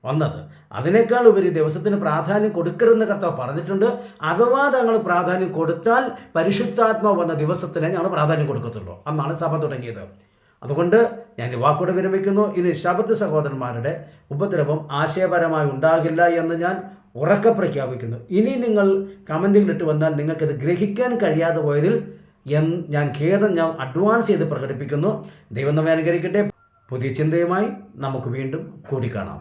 വന്നത്. അതിനേക്കാൾ ഉപരി ദിവസത്തിന് പ്രാധാന്യം കൊടുക്കരുതെന്ന് കർത്താവ് പറഞ്ഞിട്ടുണ്ട്. അഥവാ തങ്ങൾ പ്രാധാന്യം കൊടുത്താൽ പരിശുദ്ധാത്മാവ് വന്ന ദിവസത്തിനെ ഞങ്ങൾ പ്രാധാന്യം കൊടുക്കത്തുള്ളൂ. അന്നാണ് സഭ തുടങ്ങിയത്. അതുകൊണ്ട് ഞാൻ വാക്കോടെ വിരമിക്കുന്നു. ഇനി ശബത്ത് സഹോദരന്മാരുടെ ഉപദ്രവം ആശയപരമായി ഉണ്ടാകില്ല എന്ന് ഞാൻ ഉറക്കെ പ്രഖ്യാപിക്കുന്നു. ഇനി നിങ്ങൾ കമൻറ്റുകളിട്ട് വന്നാൽ നിങ്ങൾക്കത് ഗ്രഹിക്കാൻ കഴിയാതെ പോയതിൽ ഞാൻ അഡ്വാൻസ് ചെയ്ത് പ്രകടിപ്പിക്കുന്നു. ദൈവം നമ്മെ അനുഗ്രഹിക്കട്ടെ. പുതിയ ചിന്തയുമായി നമുക്ക് വീണ്ടും കൂടിക്കാണാം.